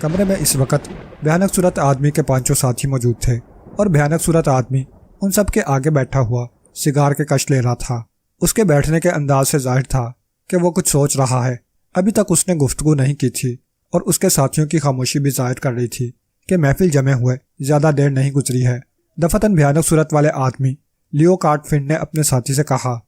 کمرے میں اس وقت بھیانک صورت آدمی کے 5 ساتھی موجود تھے اور بھیانک صورت آدمی ان سب کے آگے بیٹھا ہوا سگار کے کش لے رہا تھا۔ اس کے بیٹھنے کے انداز سے ظاہر تھا کہ وہ کچھ سوچ رہا ہے۔ ابھی تک اس نے گفتگو نہیں کی تھی اور اس کے ساتھیوں کی خاموشی بھی ظاہر کر رہی تھی کہ محفل جمے ہوئے زیادہ دیر نہیں گزری ہے۔ دفتن بھیانک صورت والے آدمی لیو کارٹ فنڈ نے اپنے ساتھی سے کہا،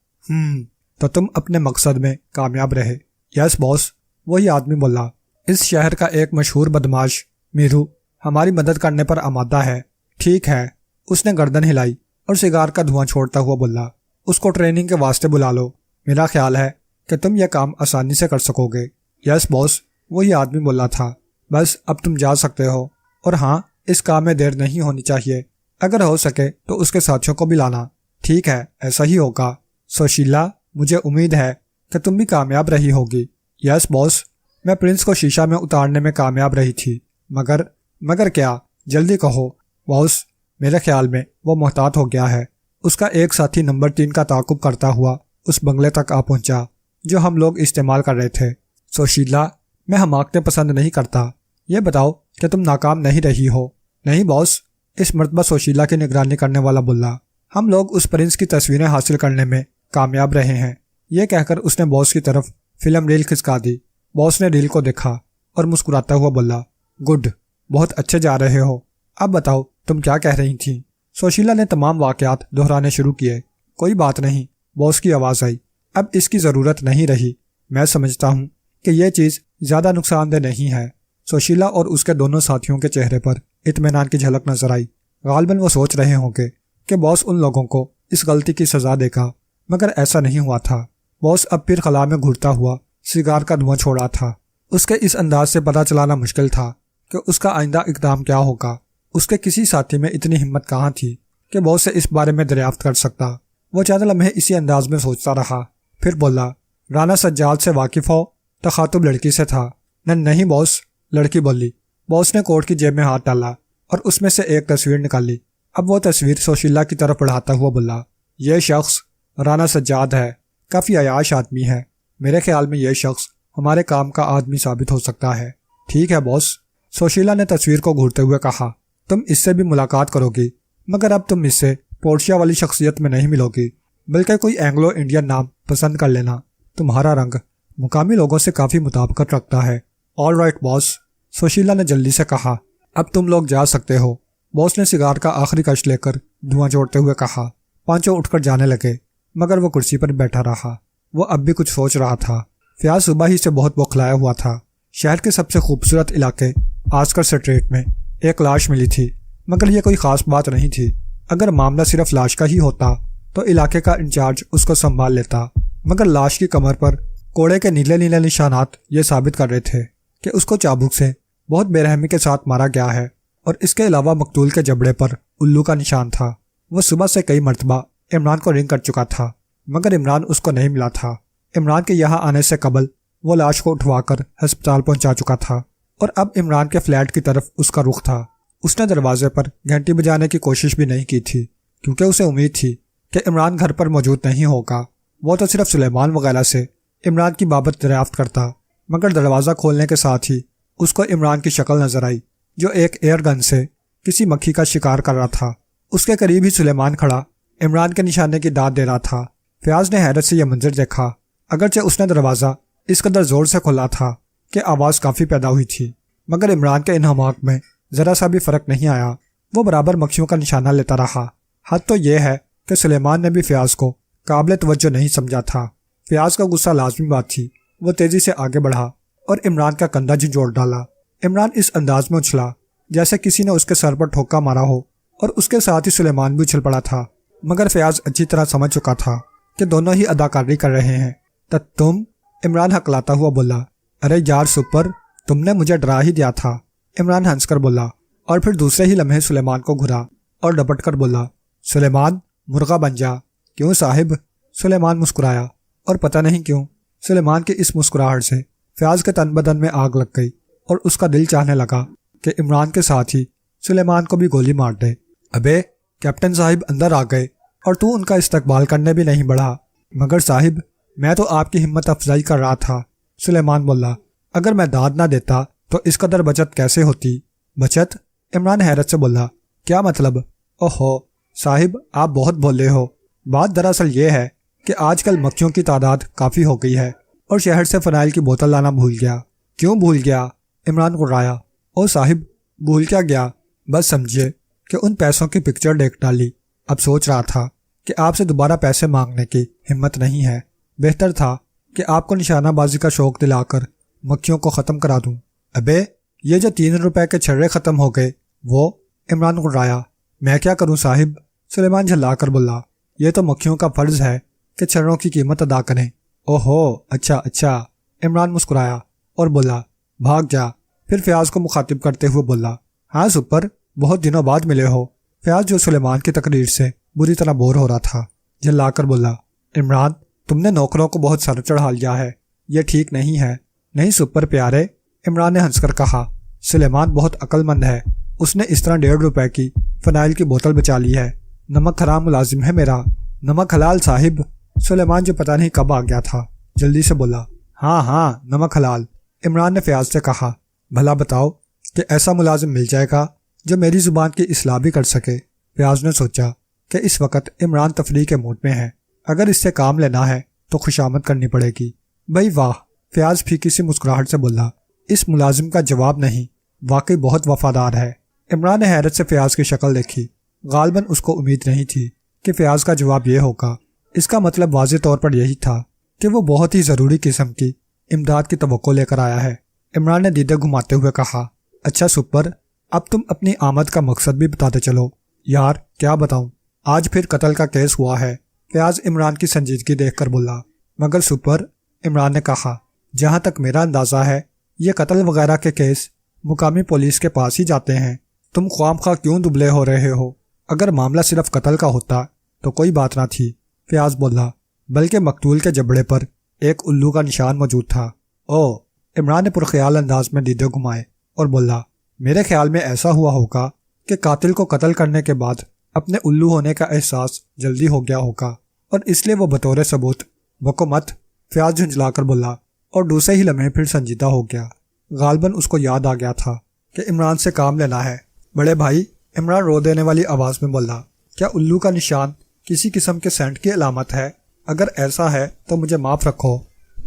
تو تم اپنے مقصد میں کامیاب رہے؟ یس باس، وہی آدمی بولا۔ اس شہر کا ایک مشہور بدماش میرو ہماری مدد کرنے پر آمادہ ہے۔ ٹھیک ہے، اس نے گردن ہلائی اور سگار کا دھواں چھوڑتا ہوا بولا، اس کو ٹریننگ کے واسطے بلا لو۔ میرا خیال ہے کہ تم یہ کام آسانی سے کر سکو گے۔ یس باس، وہی آدمی بولا تھا۔ بس اب تم جا سکتے ہو، اور ہاں، اس کام میں دیر نہیں ہونی چاہیے۔ اگر ہو سکے تو اس کے ساتھیوں کو بھی لانا۔ ٹھیک ہے، ایسا ہی ہوگا۔ سوشیلا، مجھے امید ہے کہ تم بھی کامیاب رہی ہوگی۔ یس باس، میں پرنس کو شیشہ میں اتارنے میں کامیاب رہی تھی، مگر کیا؟ جلدی کہو۔ باس، میرے خیال میں وہ محتاط ہو گیا ہے۔ اس کا ایک ساتھی نمبر 3 کا تعاقب کرتا ہوا اس بنگلے تک آ پہنچا جو ہم لوگ استعمال کر رہے تھے۔ سوشیلا، میں حماقتیں پسند نہیں کرتا۔ یہ بتاؤ کہ تم ناکام نہیں رہی ہو؟ نہیں باس، اس مرتبہ سوشیلا کی نگرانی کرنے والا بولا، ہم لوگ اس پرنس کی تصویریں حاصل کرنے میں کامیاب رہے ہیں۔ یہ کہہ کر اس نے باس کی طرف فلم ریل کھسکا دی۔ باس نے ریل کو دیکھا اور مسکراتا ہوا بولا، گڈ، بہت اچھے جا رہے ہو۔ اب بتاؤ تم کیا کہہ رہی تھیں؟ سوشیلا نے تمام واقعات دہرانے شروع کیے۔ کوئی بات نہیں، باس کی آواز آئی، اب اس کی ضرورت نہیں رہی۔ میں سمجھتا ہوں کہ یہ چیز زیادہ نقصان دہ نہیں ہے۔ سوشیلا اور اس کے دونوں ساتھیوں کے چہرے پر اطمینان کی جھلک نظر آئی۔ غالباً وہ سوچ رہے ہوں گے کہ باس ان لوگوں کو اس غلطی کی سزا دے گا، مگر ایسا نہیں ہوا تھا۔ باس اب پھر خلا میں گھرتا ہوا سگار کا دھواں چھوڑا تھا۔ اس کے اس انداز سے پتہ چلانا مشکل تھا کہ اس کا آئندہ اقدام کیا ہوگا۔ اس کے کسی ساتھی میں اتنی ہمت کہاں تھی کہ باس سے اس بارے میں دریافت کر سکتا۔ وہ چند لمحے اسی انداز میں سوچتا رہا، پھر بولا، رانا سجاد سے واقف ہو؟ تخاطب لڑکی سے تھا۔ نہیں باس، لڑکی بولی۔ باس نے کوٹ کی جیب میں ہاتھ ڈالا اور اس میں سے ایک تصویر نکالی۔ اب وہ تصویر سوشیلا کی طرف بڑھاتا ہوا بولا، یہ شخص رانا سجاد ہے، کافی عیاش آدمی ہے۔ میرے خیال میں یہ شخص ہمارے کام کا آدمی ثابت ہو سکتا ہے۔ ٹھیک ہے باس، سوشیلا نے تصویر کو گھورتے ہوئے کہا، تم اس سے بھی ملاقات کرو گی، مگر اب تم اس سے پورشیا والی شخصیت میں نہیں ملو گی، بلکہ کوئی اینگلو انڈین نام پسند کر لینا۔ تمہارا رنگ مقامی لوگوں سے کافی مطابقت رکھتا ہے۔ آل رائٹ باس، سوشیلا نے جلدی سے کہا، اب تم لوگ جا سکتے ہو۔ باس نے سگار کا آخری کش لے کر دھواں چھوڑتے ہوئے کہا۔ پانچوں اٹھ کر جانے لگے، مگر وہ کرسی پر بیٹھا رہا۔ وہ اب بھی کچھ سوچ رہا تھا۔ فیاض صبح ہی سے بہت بوکھلایا ہوا تھا۔ شہر کے سب سے خوبصورت علاقے آسکر سٹریٹ میں ایک لاش ملی تھی، مگر یہ کوئی خاص بات نہیں تھی۔ اگر معاملہ صرف لاش کا ہی ہوتا تو علاقے کا انچارج اس کو سنبھال لیتا، مگر لاش کی کمر پر کوڑے کے نیلے نیلے نشانات یہ ثابت کر رہے تھے کہ اس کو چابک سے بہت بے رحمی کے ساتھ مارا گیا ہے، اور اس کے علاوہ مقتول کے جبڑے پر الو کا نشان تھا۔ وہ صبح سے کئی مرتبہ عمران کو رنگ کر چکا تھا، مگر عمران اس کو نہیں ملا تھا۔ عمران کے یہاں آنے سے قبل وہ لاش کو اٹھوا کر ہسپتال پہنچا چکا تھا، اور اب عمران کے فلیٹ کی طرف اس کا رخ تھا۔ اس نے دروازے پر گھنٹی بجانے کی کوشش بھی نہیں کی تھی، کیونکہ اسے امید تھی کہ عمران گھر پر موجود نہیں ہوگا۔ وہ تو صرف سلیمان وغیرہ سے عمران کی بابت دریافت کرتا، مگر دروازہ کھولنے کے ساتھ ہی اس کو عمران کی شکل نظر آئی، جو ایک ایئر گن سے کسی مکھی کا شکار کر رہا تھا۔ اس کے قریب ہی سلیمان کھڑا عمران کے نشانے کی داد دے رہا تھا۔ فیاض نے حیرت سے یہ منظر دیکھا، اگرچہ اس نے دروازہ اس قدر زور سے کھولا تھا کہ آواز کافی پیدا ہوئی تھی، مگر عمران کے انہماک میں ذرا سا بھی فرق نہیں آیا۔ وہ برابر مکھیوں کا نشانہ لیتا رہا۔ حد تو یہ ہے کہ سلیمان نے بھی فیاض کو قابل توجہ نہیں سمجھا تھا۔ فیاض کا غصہ لازمی بات تھی۔ وہ تیزی سے آگے بڑھا اور عمران کا کندھا جھنجھوڑ ڈالا۔ عمران اس انداز میں اچھلا جیسے کسی نے اس کے سر پر ٹھوکا مارا ہو، اور اس کے ساتھ ہی سلیمان بھی اچھل پڑا تھا، مگر فیاض اچھی طرح سمجھ چکا تھا کہ دونوں ہی اداکاری کر رہے ہیں۔ تم؟ عمران ہکلاتا ہوا بولا۔ ارے یار سپر، تم نے مجھے ڈرا ہی دیا تھا، عمران ہنس کر بولا، اور پھر دوسرے ہی لمحے سلیمان کو گھرا اور ڈپٹ کر بولا، سلیمان مرغا بن جا۔ کیوں صاحب؟ سلیمان مسکرایا، اور پتہ نہیں کیوں سلیمان کی اس مسکراہٹ سے فیاض کے تن بدن میں آگ لگ گئی، اور اس کا دل چاہنے لگا کہ عمران کے ساتھ ہی سلیمان کو بھی گولی مار دے۔ ابے کیپٹن صاحب اندر آ گئے، اور تو ان کا استقبال کرنے بھی نہیں بڑھا۔ مگر صاحب، میں تو آپ کی ہمت افزائی کر رہا تھا، سلیمان بولا۔ اگر میں داد نہ دیتا تو اس قدر بچت کیسے ہوتی؟ بچت؟ عمران حیرت سے بولا، کیا مطلب؟ اوہو صاحب آپ بہت بولے ہو۔ بات دراصل یہ ہے کہ آج کل مکھیوں کی تعداد کافی ہو گئی ہے اور شہر سے فنائل کی بوتل لانا بھول گیا۔ کیوں بھول گیا؟ عمران غرایا۔ او صاحب بھول کیا گیا، بس سمجھیے کہ ان پیسوں کی پکچر دیکھ ڈالی۔ اب سوچ رہا تھا کہ آپ سے دوبارہ پیسے مانگنے کی ہمت نہیں ہے، بہتر تھا کہ آپ کو نشانہ بازی کا شوق دلا کر مکھیوں کو ختم کرا دوں۔ ابے یہ جو 3 روپے کے چھرے ختم ہو گئے وہ؟ عمران غرایا۔ میں کیا کروں صاحب؟ سلیمان جھلا کر بولا، یہ تو مکھیوں کا فرض ہے کہ چھروں کی قیمت ادا کریں۔ اوہو اچھا۔ عمران مسکرایا اور بولا، بھاگ جا۔ پھر فیاض کو مخاطب کرتے ہوئے بولا، ہاں سپر، بہت دنوں بعد ملے ہو۔ فیاض جو سلیمان کی تقریر سے بری طرح بور ہو رہا تھا جھلا کر بولا، عمران تم نے نوکروں کو بہت سر چڑھا لیا ہے، یہ ٹھیک نہیں ہے۔ نہیں سپر پیارے، عمران نے ہنس کر کہا، سلیمان بہت عقل مند ہے، اس نے اس طرح 1.5 روپے کی فنائل کی بوتل بچا لی ہے۔ نمک حرام ملازم ہے میرا۔ نمک حلال صاحب۔ سلیمان جو پتہ نہیں کب آ گیا تھا جلدی سے بولا، ہاں نمک حلال۔ عمران نے فیاض سے کہا، بھلا بتاؤ کہ ایسا ملازم مل جائے گا جو میری زبان کی اصلاح بھی کر سکے۔ فیاض نے سوچا کہ اس وقت عمران تفریح کے موڈ میں ہے، اگر اس سے کام لینا ہے تو خوشامد کرنی پڑے گی۔ بھائی واہ، فیاض پھیکی سی مسکراہٹ سے بولا، اس ملازم کا جواب نہیں، واقعی بہت وفادار ہے۔ عمران نے حیرت سے فیاض کی شکل دیکھی، غالباً اس کو امید نہیں تھی کہ فیاض کا جواب یہ ہوگا۔ اس کا مطلب واضح طور پر یہی تھا کہ وہ بہت ہی ضروری قسم کی امداد کی توقع لے کر آیا ہے۔ عمران نے دیدے گھماتے ہوئے کہا، اچھا سپر، اب تم اپنی آمد کا مقصد بھی بتاتے چلو۔ یار کیا بتاؤں، آج پھر قتل کا کیس ہوا ہے۔ فیاض عمران کی سنجیدگی دیکھ کر بولا، مگر سپر، عمران نے کہا، جہاں تک میرا اندازہ ہے یہ قتل وغیرہ کے کیس مقامی پولیس کے پاس ہی جاتے ہیں۔ تم خواہ خواہ کیوں دبلے ہو رہے ہو؟ اگر معاملہ صرف قتل کا ہوتا تو کوئی بات نہ تھی۔ فیاض بولا، بلکہ مقتول کے جبڑے پر ایک الو کا نشان موجود تھا۔ او، عمران نے پرخیال انداز میں دیدے گھمائے اور بولا، میرے خیال میں ایسا ہوا ہوگا کہ قاتل کو قتل کرنے کے بعد اپنے الو ہونے کا احساس جلدی ہو گیا ہوگا اور اس لیے وہ بطور ثبوت بکو مت۔ فیاض جھنجھلا کر بولا اور دوسرے ہی لمحے پھر سنجیدہ ہو گیا۔ غالباً اس کو یاد آ گیا تھا کہ عمران سے کام لینا ہے۔ بڑے بھائی، عمران رو دینے والی آواز میں بولا، کیا الو کا نشان کسی قسم کے سینٹ کی علامت ہے؟ اگر ایسا ہے تو مجھے معاف رکھو،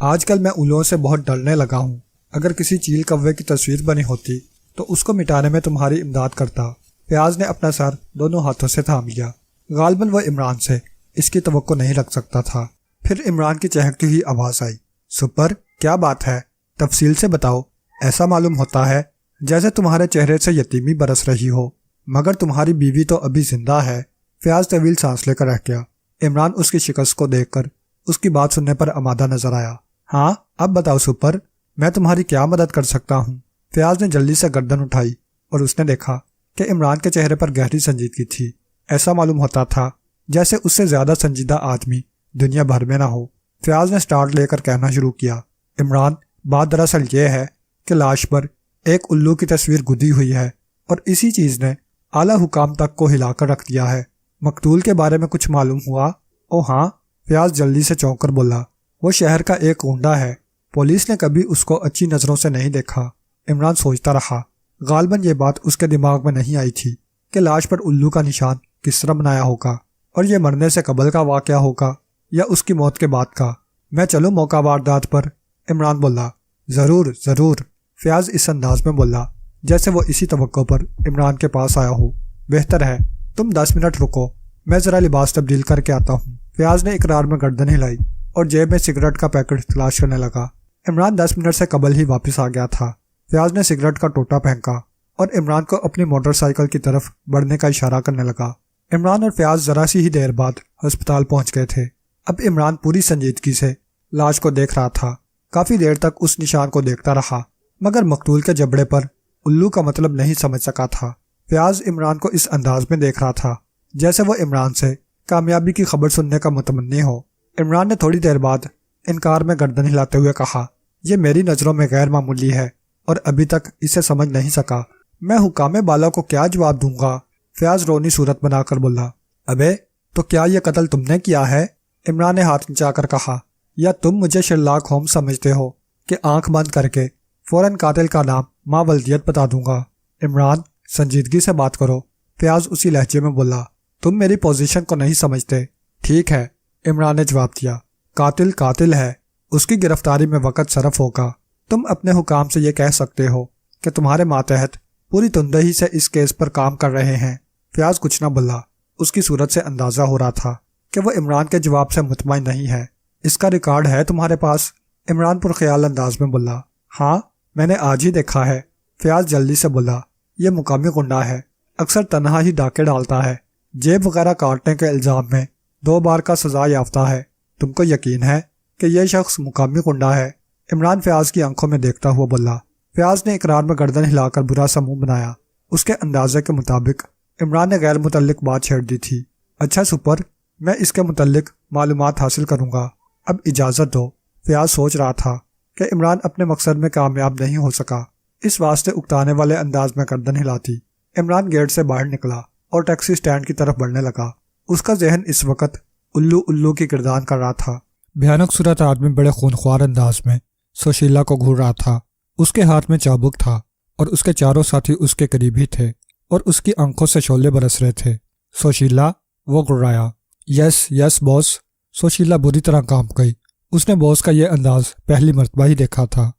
آج کل میں الوؤں سے بہت ڈرنے لگا ہوں۔ اگر کسی چیل کوے کی تصویر بنی ہوتی تو اس کو مٹانے میں تمہاری امداد کرتا۔ فیاض نے اپنا سر دونوں ہاتھوں سے تھام لیا۔ غالباً وہ عمران سے اس کی توقع نہیں رکھ سکتا تھا۔ پھر عمران کی چہکتی ہوئی آواز آئی، سپر، کیا بات ہے؟ تفصیل سے بتاؤ۔ ایسا معلوم ہوتا ہے جیسے تمہارے چہرے سے یتیمی برس رہی ہو، مگر تمہاری بیوی تو ابھی زندہ ہے۔ فیاض طویل سانس لے کر رہ گیا۔ عمران اس کی شکست کو دیکھ کر اس کی بات سننے پر آمادہ نظر آیا۔ ہاں اب بتاؤ سپر، میں تمہاری کیا مدد کر سکتا ہوں؟ فیاض نے جلدی سے گردن اٹھائی اور اس نے دیکھا کہ عمران کے چہرے پر گہری سنجیدگی تھی۔ ایسا معلوم ہوتا تھا جیسے اس سے زیادہ سنجیدہ آدمی دنیا بھر میں نہ ہو۔ فیاض نے سٹارٹ لے کر کہنا شروع کیا، عمران، بات دراصل یہ ہے کہ لاش پر ایک الو کی تصویر گدی ہوئی ہے اور اسی چیز نے اعلیٰ حکام تک کو ہلا کر رکھ دیا ہے۔ مقتول کے بارے میں کچھ معلوم ہوا؟ او ہاں، فیاض جلدی سے چونک کر بولا، وہ شہر کا ایک گنڈا ہے، پولیس نے کبھی اس کو اچھی نظروں سے نہیں دیکھا۔ عمران سوچتا رہا، غالباً یہ بات اس کے دماغ میں نہیں آئی تھی کہ لاش پر الو کا نشان کس طرح بنایا ہوگا اور یہ مرنے سے قبل کا واقعہ ہوگا یا اس کی موت کے بعد کا۔ میں چلوں موقع واردات پر؟ عمران بولا، ضرور۔ فیاض اس انداز میں بولا جیسے وہ اسی توقع پر عمران کے پاس آیا ہو۔ بہتر ہے تم 10 منٹ رکو، میں ذرا لباس تبدیل کر کے آتا ہوں۔ فیاض نے اقرار میں گردن ہلائی اور جیب میں سگریٹ کا پیکٹ تلاش کرنے لگا۔ عمران 10 منٹ سے قبل ہی واپس آ گیا تھا۔ فیاض نے سگریٹ کا ٹوٹا پھینکا اور عمران کو اپنی موٹر سائیکل کی طرف بڑھنے کا اشارہ کرنے لگا۔ عمران اور فیاض ذرا سی ہی دیر بعد ہسپتال پہنچ گئے تھے۔ اب عمران پوری سنجیدگی سے لاش کو دیکھ رہا تھا۔ کافی دیر تک اس نشان کو دیکھتا رہا مگر مقتول کے جبڑے پر الو کا مطلب نہیں سمجھ سکا تھا۔ فیاض عمران کو اس انداز میں دیکھ رہا تھا جیسے وہ عمران سے کامیابی کی خبر سننے کا متمنی ہو۔ عمران نے تھوڑی دیر بعد انکار میں گردن ہلاتے ہوئے کہا، یہ میری نظروں میں غیر معمولی ہے اور ابھی تک اسے سمجھ نہیں سکا۔ میں حکام بالا کو کیا جواب دوں گا؟ فیاض رونی صورت بنا کر بولا، ابے تو کیا یہ قتل تم نے کیا ہے؟ عمران نے ہاتھ نچا کر کہا، یا تم مجھے شرلاک ہومز سمجھتے ہو کہ آنکھ بند کر کے فوراً قاتل کا نام ماں ولدیت بتا دوں گا۔ عمران سنجیدگی سے بات کرو، فیاض اسی لہجے میں بولا۔ تم میری پوزیشن کو نہیں سمجھتے۔ ٹھیک ہے، عمران نے جواب دیا، قاتل قاتل ہے، اس کی گرفتاری میں وقت صرف ہوگا۔ تم اپنے حکام سے یہ کہہ سکتے ہو کہ تمہارے ماتحت پوری تندہی سے اس کیس پر کام کر رہے ہیں۔ فیاض کچھ نہ بولا، اس کی صورت سے اندازہ ہو رہا تھا کہ وہ عمران کے جواب سے مطمئن نہیں ہے۔ اس کا ریکارڈ ہے تمہارے پاس؟ عمران پرخیال انداز میں بولا۔ ہاں، میں نے آج ہی دیکھا ہے۔ فیاض جلدی سے بولا، یہ مقامی گنڈا ہے، اکثر تنہا ہی ڈاکے ڈالتا ہے، جیب وغیرہ کاٹنے کے الزام میں 2 بار کا سزا یافتہ ہے۔ تم کو یقین ہے کہ یہ شخص مقامی گنڈا ہے؟ عمران فیاض کی آنکھوں میں دیکھتا ہوا بولا۔ فیاض نے اقرار میں گردن ہلا کر برا سا منہ بنایا۔ اس کے اندازے کے مطابق عمران نے غیر متعلق بات چھیڑ دی تھی۔ اچھا سپر، میں اس کے متعلق معلومات حاصل کروں گا، اب اجازت دو۔ فیاض سوچ رہا تھا کہ عمران اپنے مقصد میں کامیاب نہیں ہو سکا، اس واسطے اکتانے والے انداز میں گردن ہلاتی۔ عمران گیٹ سے باہر نکلا اور ٹیکسی سٹینڈ کی طرف بڑھنے لگا۔ اس کا ذہن اس وقت الو کی کردان کر رہا تھا۔ بھیانک صورت آدمی بڑے خونخوار انداز میں سوشیلا کو گھور رہا تھا۔ اس کے ہاتھ میں چابک تھا اور اس کے چاروں ساتھی اس کے قریب ہی تھے اور اس کی آنکھوں سے شعلے برس رہے تھے۔ سوشیلا، وہ گھرایا۔ یس باس۔ سوشیلا بری طرح کانپ گئی۔ اس نے باس کا یہ انداز پہلی مرتبہ ہی دیکھا تھا۔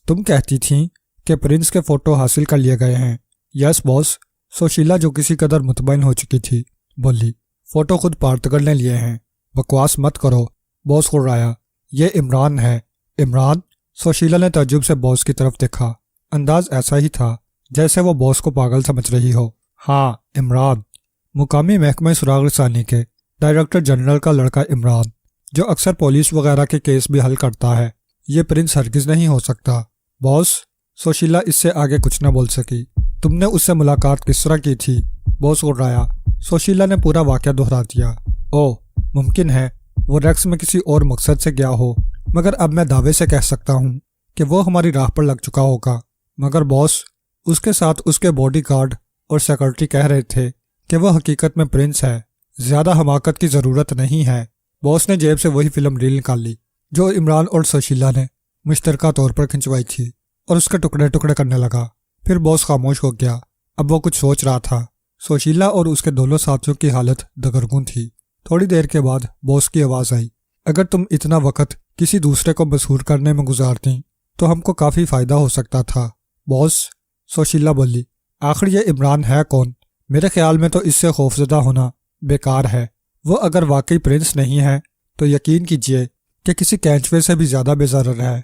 تم کہتی تھیں کہ پرنس کے فوٹو حاصل کر لیے گئے ہیں؟ یس باس، سوشیلا جو کسی قدر مطمئن ہو چکی تھی بولی۔ فوٹو خود پارتگر نے لیے ہیں، بکواس مت کرو، باس گھرایا۔ یہ عمران ہے۔ عمران؟ سوشیلا نے تعجب سے باس کی طرف دیکھا۔ انداز ایسا ہی تھا جیسے وہ باس کو پاگل سمجھ رہی ہو۔ ہاں، عمران، مقامی محکمہ سراغ رسانی کے ڈائریکٹر جنرل کا لڑکا عمران، جو اکثر پولیس وغیرہ کے کیس بھی حل کرتا ہے۔ یہ پرنس ہرگز نہیں ہو سکتا۔ باس، سوشیلا اس سے آگے کچھ نہ بول سکی۔ تم نے اس سے ملاقات کس طرح کی تھی؟ باس گھرایا۔ سوشیلا نے پورا واقعہ دہرا دیا۔ ممکن ہے وہ ریکس میں کسی اور مقصد سے گیا ہو، مگر اب میں دعوے سے کہہ سکتا ہوں کہ وہ ہماری راہ پر لگ چکا ہوگا۔ مگر باس، اس کے ساتھ اس کے باڈی گارڈ اور سیکورٹی کہہ رہے تھے کہ وہ حقیقت میں پرنس ہے۔ زیادہ حماقت کی ضرورت نہیں ہے۔ باس نے جیب سے وہی فلم ریل نکالی جو عمران اور سوشیلا نے مشترکہ طور پر کھنچوائی تھی اور اس کے ٹکڑے ٹکڑے کرنے لگا۔ پھر باس خاموش ہو گیا۔ اب وہ کچھ سوچ رہا تھا۔ سوشیلا اور اس کے دونوں ساتھیوں کی حالت دگرگوں تھی۔ تھوڑی دیر کے بعد باس کی آواز آئی، اگر تم اتنا وقت کسی دوسرے کو مسحور کرنے میں گزارتی تو ہم کو کافی فائدہ ہو سکتا تھا۔ باس، سوشیلا بولی، آخر یہ عمران ہے کون؟ میرے خیال میں تو اس سے خوفزدہ ہونا بیکار ہے۔ وہ اگر واقعی پرنس نہیں ہے تو یقین کیجئے کہ کسی کینچوے سے بھی زیادہ بے ضرر ہے۔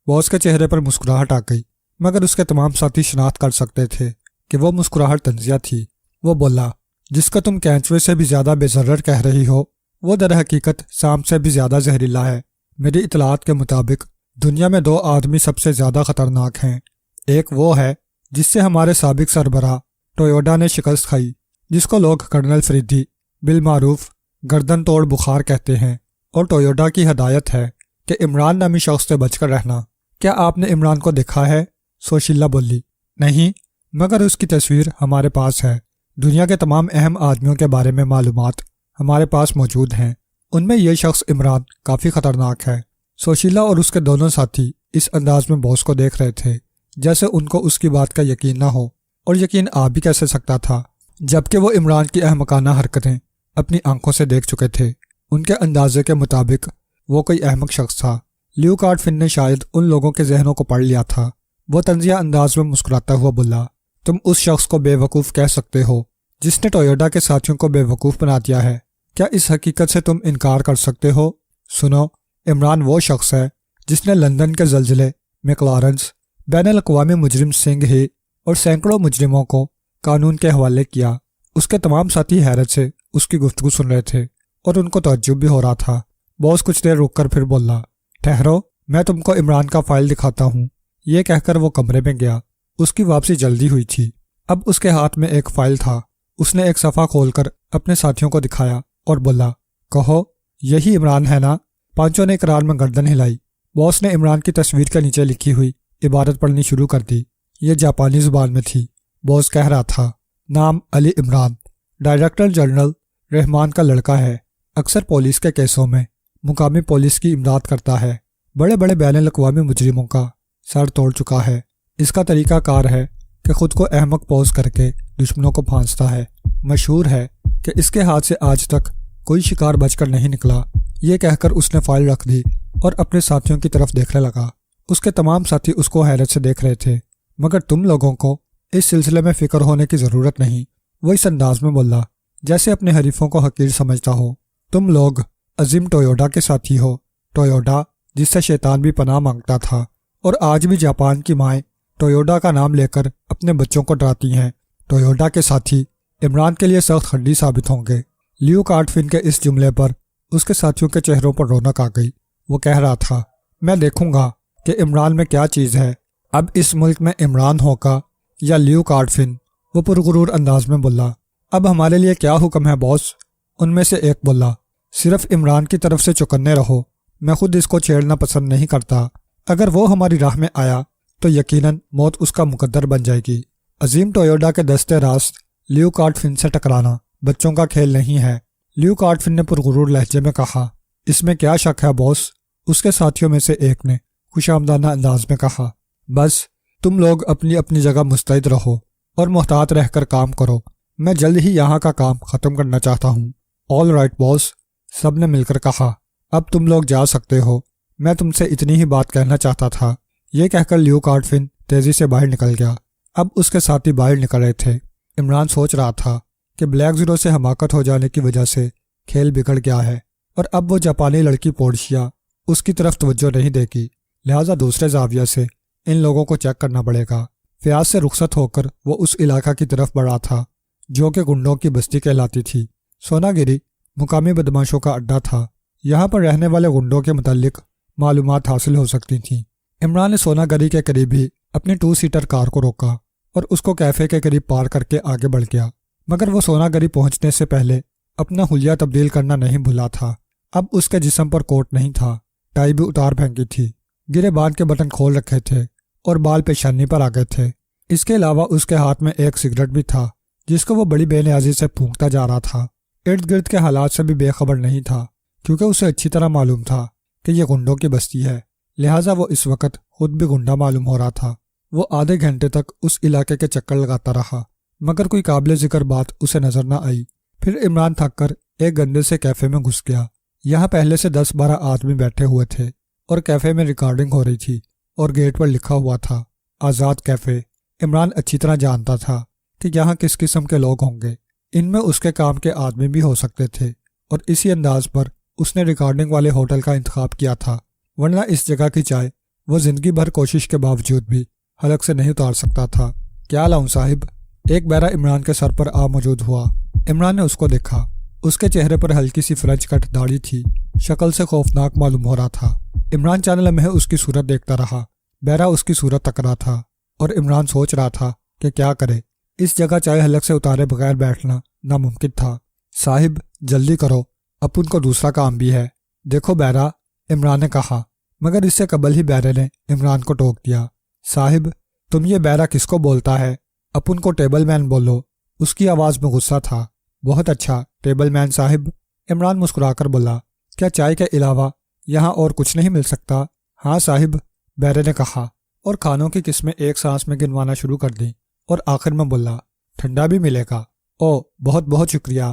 باس کے چہرے پر مسکراہٹ آ گئی، مگر اس کے تمام ساتھی شناخت کر سکتے تھے کہ وہ مسکراہٹ طنزیہ تھی۔ وہ بولا، جس کا تم کینچوے سے بھی زیادہ بے ضرر کہہ رہی ہو وہ در حقیقت سانپ سے بھی زیادہ زہریلا ہے۔ میری اطلاعات کے مطابق دنیا میں 2 آدمی سب سے زیادہ خطرناک ہیں۔ ایک وہ ہے جس سے ہمارے سابق سربراہ ٹویوڈا نے شکست کھائی، جس کو لوگ کرنل فریدی بالمعروف گردن توڑ بخار کہتے ہیں، اور ٹویوڈا کی ہدایت ہے کہ عمران نامی شخص سے بچ کر رہنا۔ کیا آپ نے عمران کو دیکھا ہے؟ سوشیلا بولی، نہیں، مگر اس کی تصویر ہمارے پاس ہے۔ دنیا کے تمام اہم آدمیوں کے بارے میں معلومات ہمارے پاس موجود ہیں، ان میں یہ شخص عمران کافی خطرناک ہے۔ سوشیلا اور اس کے دونوں ساتھی اس انداز میں باس کو دیکھ رہے تھے جیسے ان کو اس کی بات کا یقین نہ ہو، اور یقین آ بھی کیسے سکتا تھا جبکہ وہ عمران کی احمقانہ حرکتیں اپنی آنکھوں سے دیکھ چکے تھے۔ ان کے اندازے کے مطابق وہ کوئی احمق شخص تھا۔ لیو کارٹ فن نے شاید ان لوگوں کے ذہنوں کو پڑھ لیا تھا۔ وہ طنزیہ انداز میں مسکراتا ہوا بولا، تم اس شخص کو بے وقوف کہہ سکتے ہو جس نے ٹویوڈا کے ساتھیوں کو بے وقوف بنا دیا ہے۔ کیا اس حقیقت سے تم انکار کر سکتے ہو؟ سنو، عمران وہ شخص ہے جس نے لندن کے زلزلے، میکلارنس، بین الاقوامی مجرم سنگھ ہی اور سینکڑوں مجرموں کو قانون کے حوالے کیا۔ اس کے تمام ساتھی حیرت سے اس کی گفتگو سن رہے تھے اور ان کو تعجب بھی ہو رہا تھا۔ باس کچھ دیر رک کر پھر بولا، ٹھہرو، میں تم کو عمران کا فائل دکھاتا ہوں۔ یہ کہہ کر وہ کمرے میں گیا۔ اس کی واپسی جلدی ہوئی تھی۔ اب اس کے ہاتھ میں ایک فائل تھا۔ اس نے ایک صفحہ کھول کر اپنے ساتھیوں کو دکھایا اور بولا، کہو، یہی عمران ہے نا؟ پانچوں نے اقرار میں گردن ہلائی۔ باس نے عمران کی تصویر کے نیچے لکھی ہوئی عبارت پڑھنی شروع کر دی۔ یہ جاپانی زبان میں تھی۔ باس کہہ رہا تھا، نام علی عمران، ڈائریکٹر جنرل رحمان کا لڑکا ہے، اکثر پولیس کے کیسوں میں مقامی پولیس کی امداد کرتا ہے، بڑے بڑے بین الاقوامی مجرموں کا سر توڑ چکا ہے، اس کا طریقہ کار ہے کہ خود کو احمق پوز کر کے دشمنوں کو پھانستا ہے۔ مشہور ہے کہ اس کے ہاتھ سے آج تک کوئی شکار بچ کر نہیں نکلا۔ یہ کہہ کر اس نے فائل رکھ دی اور اپنے ساتھیوں کی طرف دیکھنے لگا۔ اس کے تمام ساتھی اس کو حیرت سے دیکھ رہے تھے۔ مگر تم لوگوں کو اس سلسلے میں فکر ہونے کی ضرورت نہیں، وہ اس انداز میں بولا جیسے اپنے حریفوں کو حقیر سمجھتا ہو۔ تم لوگ عظیم ٹویوٹا کے ساتھی ہو، ٹویوٹا جس سے شیطان بھی پناہ مانگتا تھا، اور آج بھی جاپان کی مائیں ٹویوٹا کا نام لے کر اپنے بچوں کو ڈراتی ہیں۔ ٹویوٹا کے ساتھی عمران کے لیے سخت کھڈی ثابت ہوں گے۔ لیو کارٹفن کے اس جملے پر اس کے ساتھیوں کے چہروں پر رونق آ گئی۔ وہ کہہ رہا تھا، میں دیکھوں گا کہ عمران میں کیا چیز ہے، اب اس ملک میں عمران ہوگا یا لیو کارٹفن۔ وہ پرغرور انداز میں بولا، اب ہمارے لیے کیا حکم ہے باس؟ ان میں سے ایک بولا، صرف عمران کی طرف سے چوکنے رہو، میں خود اس کو چھیڑنا پسند نہیں کرتا۔ اگر وہ ہماری راہ میں آیا تو یقیناً موت اس کا مقدر بن جائے گی۔ عظیم ٹویوٹا کے دستے راست لیو کارٹفن سے ٹکرانا بچوں کا کھیل نہیں ہے۔ لیو کارٹفن نے پرغرور لہجے میں کہا، اس میں کیا شک ہے باس؟ اس کے ساتھیوں میں سے ایک نے خوش آمدانہ انداز میں کہا، بس تم لوگ اپنی اپنی جگہ مستعد رہو اور محتاط رہ کر کام کرو، میں جلد ہی یہاں کا کام ختم کرنا چاہتا ہوں۔ آل رائٹ باس، سب نے مل کر کہا، اب تم لوگ جا سکتے ہو، میں تم سے اتنی ہی بات کہنا چاہتا تھا۔ یہ کہہ کر لیو کارٹفن تیزی سے باہر نکل گیا۔ اب اس کے ساتھی باہر نکل رہے تھے۔ عمران سوچ رہا تھا کہ بلیک زیرو سے حماقت ہو جانے کی وجہ سے کھیل بگڑ گیا ہے اور اب وہ جاپانی لڑکی پورشیا اس کی طرف توجہ نہیں دے گی، لہٰذا دوسرے زاویہ سے ان لوگوں کو چیک کرنا پڑے گا۔ فیاض سے رخصت ہو کر وہ اس علاقہ کی طرف بڑھا تھا جو کہ گنڈوں کی بستی کہلاتی تھی۔ سونا گری مقامی بدماشوں کا اڈا تھا، یہاں پر رہنے والے گنڈوں کے متعلق معلومات حاصل ہو سکتی تھیں۔ عمران نے سونا گری کے قریب ہی اپنی 2 سیٹر کار کو روکا اور اس کو کیفے کے قریب پار کر کے آگے بڑھ گیا، مگر وہ سونا گری پہنچنے سے پہلے اپنا حلیہ تبدیل کرنا نہیں بھولا تھا۔ اب اس کے جسم پر کوٹ نہیں تھا، ٹائی بھی اتار پھینکی تھی، گرے بال کے بٹن کھول رکھے تھے اور بال پیشانی پر آ گئے تھے۔ اس کے علاوہ اس کے ہاتھ میں ایک سگریٹ بھی تھا جس کو وہ بڑی بے نیازی سے پھونکتا جا رہا تھا۔ ارد گرد کے حالات سے بھی بے خبر نہیں تھا کیونکہ اسے اچھی طرح معلوم تھا کہ یہ گنڈوں کی بستی ہے، لہٰذا وہ اس وقت خود بھی گنڈا معلوم ہو رہا تھا۔ وہ آدھے گھنٹے تک اس علاقے کے چکر لگاتا رہا مگر کوئی قابل ذکر بات اسے نظر نہ آئی۔ پھر عمران تھک کر ایک گندے سے کیفے میں گھس گیا۔ یہاں پہلے سے 10-12 آدمی بیٹھے ہوئے تھے اور کیفے میں ریکارڈنگ ہو رہی تھی اور گیٹ پر لکھا ہوا تھا آزاد کیفے۔ عمران اچھی طرح جانتا تھا کہ یہاں کس قسم کے لوگ ہوں گے، ان میں اس کے کام کے آدمی بھی ہو سکتے تھے، اور اسی انداز پر اس نے ریکارڈنگ والے ہوٹل کا انتخاب کیا تھا، ورنہ اس جگہ کی چائے وہ زندگی بھر کوشش کے باوجود بھی حلق سے نہیں اتار سکتا تھا۔ کیا لاؤں صاحب؟ ایک بیرا عمران کے سر پر آ موجود ہوا۔ عمران نے اس کو دیکھا، اس کے چہرے پر ہلکی سی فرنچ کٹ داڑھی تھی، شکل سے خوفناک معلوم ہو رہا تھا۔ عمران چند لمحے اس کی صورت دیکھتا رہا، بیرا اس کی صورت تک رہا تھا اور عمران سوچ رہا تھا کہ کیا کرے۔ اس جگہ چائے حلق سے اتارے بغیر بیٹھنا ناممکن تھا۔ صاحب جلدی کرو، اپن کو دوسرا کام بھی ہے۔ دیکھو بیرا، عمران نے کہا، مگر اس سے قبل ہی بیرے نے عمران کو ٹوک دیا۔ صاحب تم یہ بیرا کس کو بولتا ہے؟ اپن کو ٹیبل مین بولو۔ اس کی آواز میں غصہ تھا۔ بہت اچھا ٹیبل مین صاحب، عمران مسکرا کر بولا، کیا چائے کے علاوہ یہاں اور کچھ نہیں مل سکتا؟ ہاں صاحب، بیرے نے کہا اور کھانوں کی قسمیں ایک سانس میں گنوانا شروع کر دیں اور آخر میں بولا، ٹھنڈا بھی ملے گا؟ او بہت بہت شکریہ،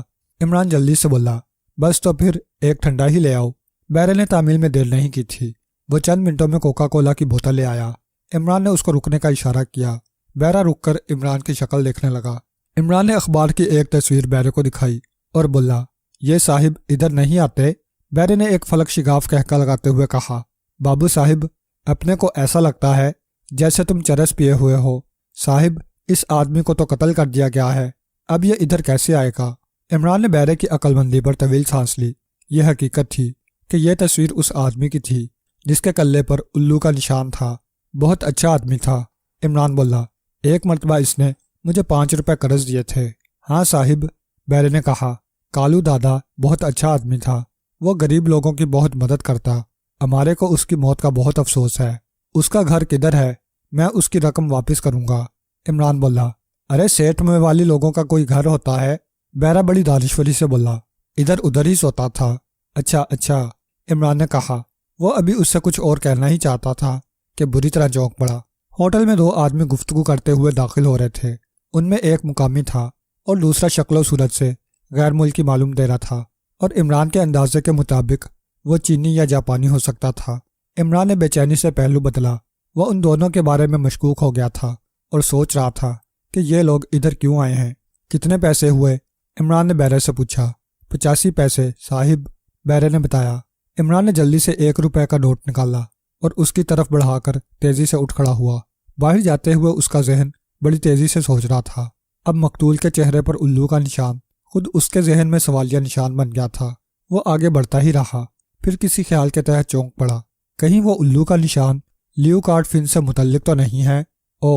عمران جلدی سے بولا۔ بس تو پھر ایک ٹھنڈا ہی لے آؤ۔ بیرے نے تعمیل میں دیر نہیں کی تھی، وہ چند منٹوں میں کوکا کولا کی بوتل لے آیا۔ عمران نے اس کو رکنے کا اشارہ کیا۔ بیرا رک کر عمران کی شکل دیکھنے لگا۔ عمران نے اخبار کی ایک تصویر بیرے کو دکھائی اور بولا، یہ صاحب ادھر نہیں آتے؟ بیرے نے ایک فلک شگاف کہکا لگاتے ہوئے کہا، بابو صاحب اپنے کو ایسا لگتا ہے جیسے تم چرس پیے ہوئے ہو۔ صاحب اس آدمی کو تو قتل کر دیا گیا ہے، اب یہ ادھر کیسے آئے گا؟ عمران نے بیرے کی عقل مندی پر طویل سانس لی۔ یہ حقیقت تھی کہ یہ تصویر اس آدمی کی تھی جس کے کلے پر الو کا نشان تھا۔ بہت اچھا آدمی تھا، عمران بولا۔ ایک مرتبہ اس نے مجھے 5 روپے قرض دیے تھے۔ ہاں صاحب، بیرے نے کہا۔ کالو دادا بہت اچھا آدمی تھا، وہ غریب لوگوں کی بہت مدد کرتا، ہمارے کو اس کی موت کا بہت افسوس ہے۔ اس کا گھر کدھر ہے؟ میں اس کی رقم واپس کروں گا، عمران بولا۔ ارے سیٹھ میں والی لوگوں کا کوئی گھر ہوتا ہے؟ بیرا بڑی دانشوری سے بولا۔ ادھر ہی سوتا تھا۔ اچھا اچھا، عمران نے کہا۔ وہ ابھی اس سے کچھ اور کہنا ہی چاہتا تھا کہ بری طرح چونک پڑا۔ ہوٹل میں 2 آدمی گفتگو کرتے ہوئے داخل ہو رہے تھے۔ ان میں ایک مقامی تھا اور دوسرا شکل و صورت سے غیر ملکی معلوم دے رہا تھا، اور عمران کے اندازے کے مطابق وہ چینی یا جاپانی ہو سکتا تھا۔ عمران نے بے چینی سے پہلو بدلا۔ وہ ان دونوں کے بارے میں مشکوک ہو گیا تھا اور سوچ رہا تھا کہ یہ لوگ ادھر کیوں آئے ہیں۔ کتنے پیسے ہوئے؟ عمران نے بیرے سے پوچھا۔ 85 پیسے صاحب، بیرے نے بتایا۔ عمران نے جلدی سے 1 روپے کا نوٹ نکالا اور اس کی طرف بڑھا کر تیزی سے اٹھ کھڑا ہوا۔ باہر جاتے ہوئے اس کا ذہن بڑی تیزی سے سوچ رہا تھا۔ اب مقتول کے چہرے پر الو کا نشان خود اس کے ذہن میں سوالیہ نشان بن گیا تھا۔ وہ آگے بڑھتا ہی رہا، پھر کسی خیال کے تحت چونک پڑا۔ کہیں وہ الو کا نشان لیو کارٹ فن سے متعلق تو نہیں ہے؟ او،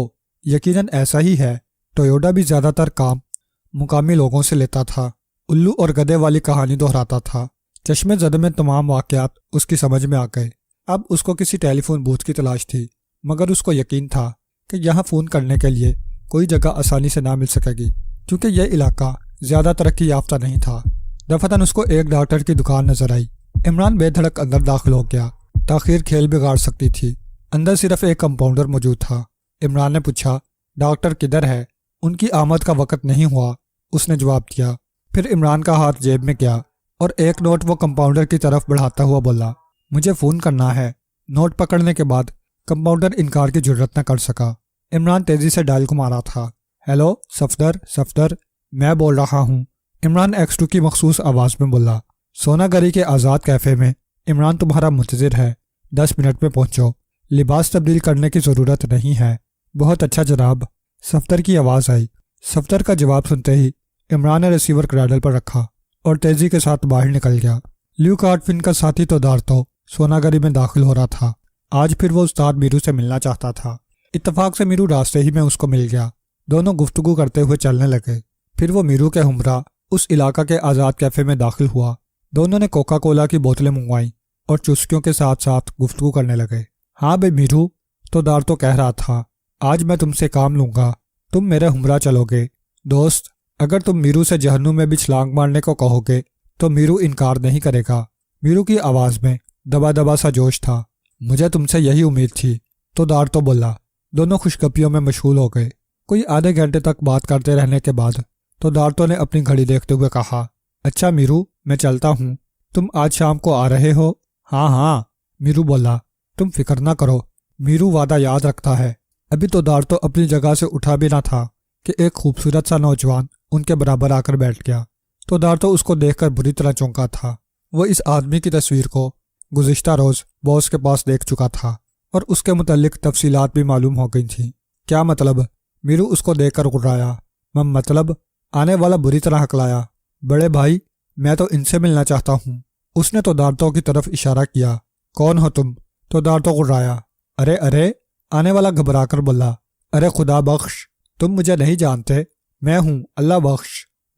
یقیناً ایسا ہی ہے۔ ٹویوٹا بھی زیادہ تر کام مقامی لوگوں سے لیتا تھا۔ الو اور گدے والی کہانی دہراتا تھا۔ چشمے زد میں تمام واقعات اس کی سمجھ میں آ گئے۔ اب اس کو کسی ٹیلی فون بوتھ کی تلاش تھی، مگر اس کو یقین تھا کہ یہاں فون کرنے کے لیے کوئی جگہ آسانی سے نہ مل سکے گی، کیونکہ یہ علاقہ زیادہ ترقی یافتہ نہیں تھا۔ دفتن اس کو ایک ڈاکٹر کی دکان نظر آئی۔ عمران بے دھڑک اندر داخل ہو گیا۔ تاخیر کھیل بگاڑ سکتی تھی۔ اندر صرف ایک کمپاؤنڈر موجود تھا۔ عمران نے پوچھا، ڈاکٹر کدھر ہے؟ ان کی آمد کا وقت نہیں ہوا، اس نے جواب دیا۔ پھر عمران کا ہاتھ جیب میں گیا اور ایک نوٹ وہ کمپاؤنڈر کی طرف بڑھاتا ہوا بولا، مجھے فون کرنا ہے۔ نوٹ پکڑنے کے بعد کمپاؤنڈر انکار کی جرت نہ کر سکا۔ عمران تیزی سے ڈائل کو مارا تھا۔ ہیلو، صفدر، میں بول رہا ہوں، عمران X2 کی مخصوص آواز میں بولا۔ سونا گری کے آزاد کیفے میں عمران تمہارا منتظر ہے، 10 منٹ میں پہنچو۔ لباس تبدیل کرنے کی ضرورت نہیں ہے۔ بہت اچھا جناب، صفدر کی آواز آئی۔ صفدر کا جواب سنتے ہی عمران نے ریسیور کریڈل پر رکھا اور تیزی کے ساتھ باہر نکل گیا۔ لیو کارٹ فن کا ساتھی تو سونا گری میں داخل ہو رہا تھا۔ آج پھر وہ استاد میرو سے ملنا چاہتا تھا۔ اتفاق سے میرو راستے ہی میں اس کو مل گیا۔ دونوں گفتگو کرتے ہوئے چلنے لگے۔ پھر وہ میرو کے ہمراہ اس علاقہ کے آزاد کیفے میں داخل ہوا۔ دونوں نے کوکا کولا کی بوتلیں منگوائیں اور چسکیوں کے ساتھ ساتھ گفتگو کرنے لگے۔ ہاں بے میرو، تو کہہ رہا تھا، آج میں تم سے کام لوں گا، تم میرے ہمراہ چلو گے۔ دوست، اگر تم میرو سے جہنم میں بھی چھلانگ مارنے کو کہو گے تو میرو انکار نہیں کرے گا۔ میرو کی آواز میں دبا دبا سا جوش تھا۔ مجھے تم سے یہی امید تھی، تو بولا۔ دونوں خوشگپیوں میں مشغول ہو گئے۔ کوئی آدھے گھنٹے تک بات کرتے رہنے کے بعد تو نے اپنی گھڑی دیکھتے ہوئے کہا، اچھا میرو، میں چلتا ہوں، تم آج شام کو آ رہے ہو؟ ہاں، میرو بولا۔ تم فکر نہ کرو، میرو وعدہ یاد رکھتا ہے۔ ابھی تو اپنی جگہ سے اٹھا بھی نہ تھا کہ ایک خوبصورت سا نوجوان ان کے برابر آ کر بیٹھ گیا۔ تو اس کو دیکھ کر بری طرح چونکا تھا۔ وہ اس آدمی کی تصویر کو گزشتہ روز باس کے پاس دیکھ چکا تھا اور اس کے متعلق تفصیلات بھی معلوم ہو گئی تھیں۔ کیا مطلب؟ میرو اس کو دیکھ کر غرایا۔ مطلب؟ آنے والا بری طرح ہکلایا۔ بڑے بھائی، میں تو ان سے ملنا چاہتا ہوں۔ اس نے تو کی طرف اشارہ کیا۔ کون ہو تم؟ تو غرایا۔ ارے، آنے والا گھبرا کر بولا، ارے خدا بخش، تم مجھے نہیں جانتے، میں ہوں اللہ بخش۔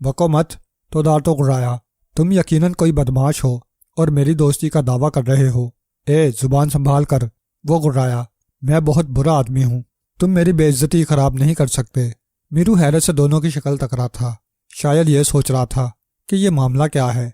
بکو مت، تو غرایا، تم یقیناً کوئی بدماش ہو اور میری دوستی کا دعویٰ کر رہے ہو۔ زبان سنبھال کر، وہ غرایا، میں بہت برا آدمی ہوں، تم میری بے عزتی خراب نہیں کر سکتے۔ میرو حیرت سے دونوں کی شکل تک رہا تھا۔ شاید یہ سوچ رہا تھا کہ یہ معاملہ کیا ہے۔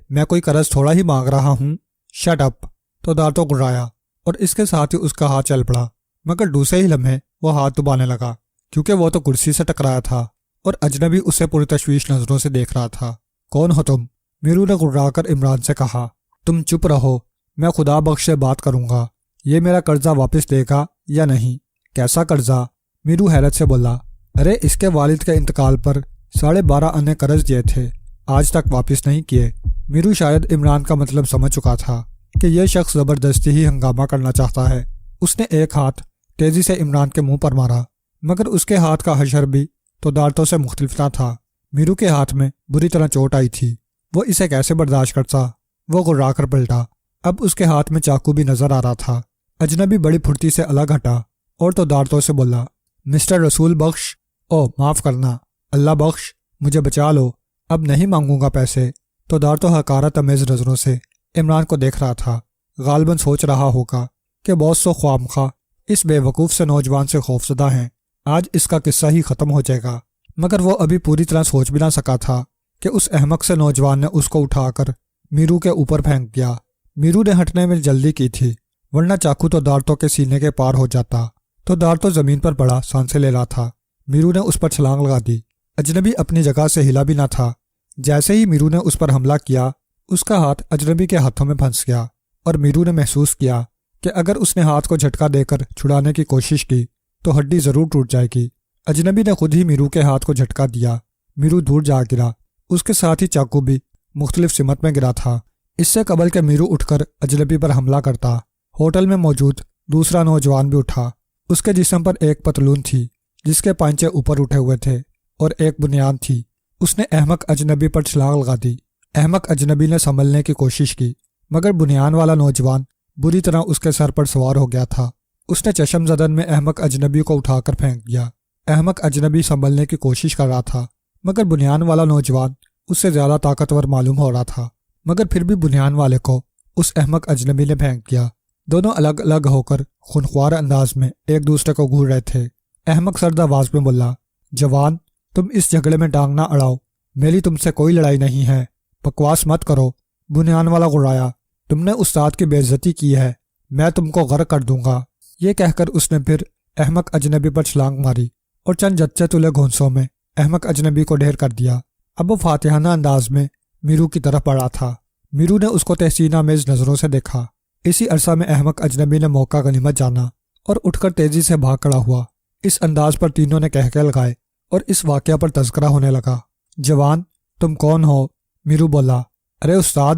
میں کوئی قرض تھوڑا ہی مانگ رہا ہوں، شٹ اپ، تو غرایا، اور اس کے ساتھ ہی اس کا ہاتھ چل پڑا۔ مگر دوسرے ہی لمحے وہ ہاتھ دبانے لگا، کیونکہ وہ تو کرسی سے ٹکرایا تھا اور اجنبی اسے پوری تشویش نظروں سے دیکھ رہا تھا۔ کون ہو تم؟ میرو نے غرا کر عمران سے کہا۔ تم چپ رہو، میں خدا بخش سے بات کروں گا۔ یہ میرا قرضہ واپس دے گا یا نہیں؟ کیسا قرضہ؟ میرو حیرت سے بولا۔ ارے اس کے والد کے انتقال پر 12.5 آنے قرض دیے تھے، آج تک واپس نہیں کیے۔ میرو شاید عمران کا مطلب سمجھ چکا تھا کہ یہ شخص زبردستی ہی ہنگامہ کرنا چاہتا ہے۔ اس نے ایک ہاتھ تیزی سے عمران کے منہ پر مارا، مگر اس کے ہاتھ کا حشر بھی تو سے مختلف نہ تھا۔ میرو کے ہاتھ میں بری طرح چوٹ آئی تھی، وہ اسے کیسے برداشت کرتا؟ وہ غرا کر پلٹا۔ اب اس کے ہاتھ میں چاقو بھی نظر آ رہا تھا۔ اجنبی بڑی پھرتی سے الگ ہٹا اور تو سے بولا، مسٹر رسول بخش، معاف کرنا، اللہ بخش، مجھے بچا لو، اب نہیں مانگوں گا پیسے۔ تو حقارت امیز نظروں سے عمران کو دیکھ رہا تھا۔ غالباً سوچ رہا ہوگا کہ باس تو خواہ اس بے وقوف سے نوجوان سے خوفزدہ ہیں، آج اس کا قصہ ہی ختم ہو جائے گا۔ مگر وہ ابھی پوری طرح سوچ بھی نہ سکا تھا کہ اس احمق سے نوجوان نے اس کو اٹھا کر میرو کے اوپر پھینک دیا۔ میرو نے ہٹنے میں جلدی کی تھی، ورنہ چاقو تو کے سینے کے پار ہو جاتا۔ تو دارتو زمین پر پڑا سانسیں لے رہا تھا۔ میرو نے اس پر چھلانگ لگا دی۔ اجنبی اپنی جگہ سے ہلا بھی نہ تھا۔ جیسے ہی میرو نے اس پر حملہ کیا، اس کا ہاتھ اجنبی کے ہاتھوں میں پھنس گیا اور میرو نے محسوس کیا کہ اگر اس نے ہاتھ کو جھٹکا دے کر چھڑانے کی کوشش کی تو ہڈی ضرور ٹوٹ جائے گی۔ اجنبی نے خود ہی میرو کے ہاتھ کو جھٹکا دیا۔ میرو دور جا گرا۔ اس کے ساتھ ہی چاقو بھی مختلف سمت میں گرا تھا۔ اس سے قبل کہ میرو اٹھ کر اجنبی پر حملہ کرتا، ہوٹل میں موجود دوسرا نوجوان بھی اٹھا۔ اس کے جسم پر ایک پتلون تھی جس کے پائنچے اوپر اٹھے ہوئے تھے اور ایک بنیان تھی۔ اس نے احمق اجنبی پر چھلانگ لگا دی۔ احمق اجنبی نے سنبھلنے کی کوشش کی، مگر بنیان والا نوجوان بری طرح اس کے سر پر سوار ہو گیا تھا۔ اس نے چشم زدن میں احمق اجنبی کو اٹھا کر پھینک دیا۔ احمق اجنبی سنبھلنے کی کوشش کر رہا تھا، مگر بنیان والا نوجوان اس سے زیادہ طاقتور معلوم ہو رہا تھا، مگر پھر بھی بنیان والے کو اس احمق اجنبی نے پھینک دیا۔ دونوں الگ الگ ہو کر خونخوار انداز میں ایک دوسرے کو گھور رہے تھے۔ احمق سرد آواز میں بولا، جوان، تم اس جھگڑے میں ٹانگ نہ اڑاؤ، میری تم سے کوئی لڑائی نہیں ہے، بکواس مت کرو۔ بنیان والا غرایا، تم نے استاد کی بے عزتی کی ہے، میں تم کو غرق کر دوں گا۔ یہ کہہ کر اس نے پھر احمق اجنبی پر چھلانگ ماری اور چند جچے تلے گھونسوں میں احمق اجنبی کو ڈھیر کر دیا۔ اب وہ فاتحانہ انداز میں میرو کی طرف بڑھا تھا۔ میرو نے اس کو تحسین آمیز نظروں سے دیکھا۔ اسی عرصہ میں احمق اجنبی نے موقع غنیمت جانا اور اٹھ کر تیزی سے بھاگ کھڑا ہوا۔ اس انداز پر تینوں نے کہکے لگائے اور اس واقعہ پر تذکرہ ہونے لگا۔ جوان، تم کون ہو؟ میرو بولا، ارے استاد،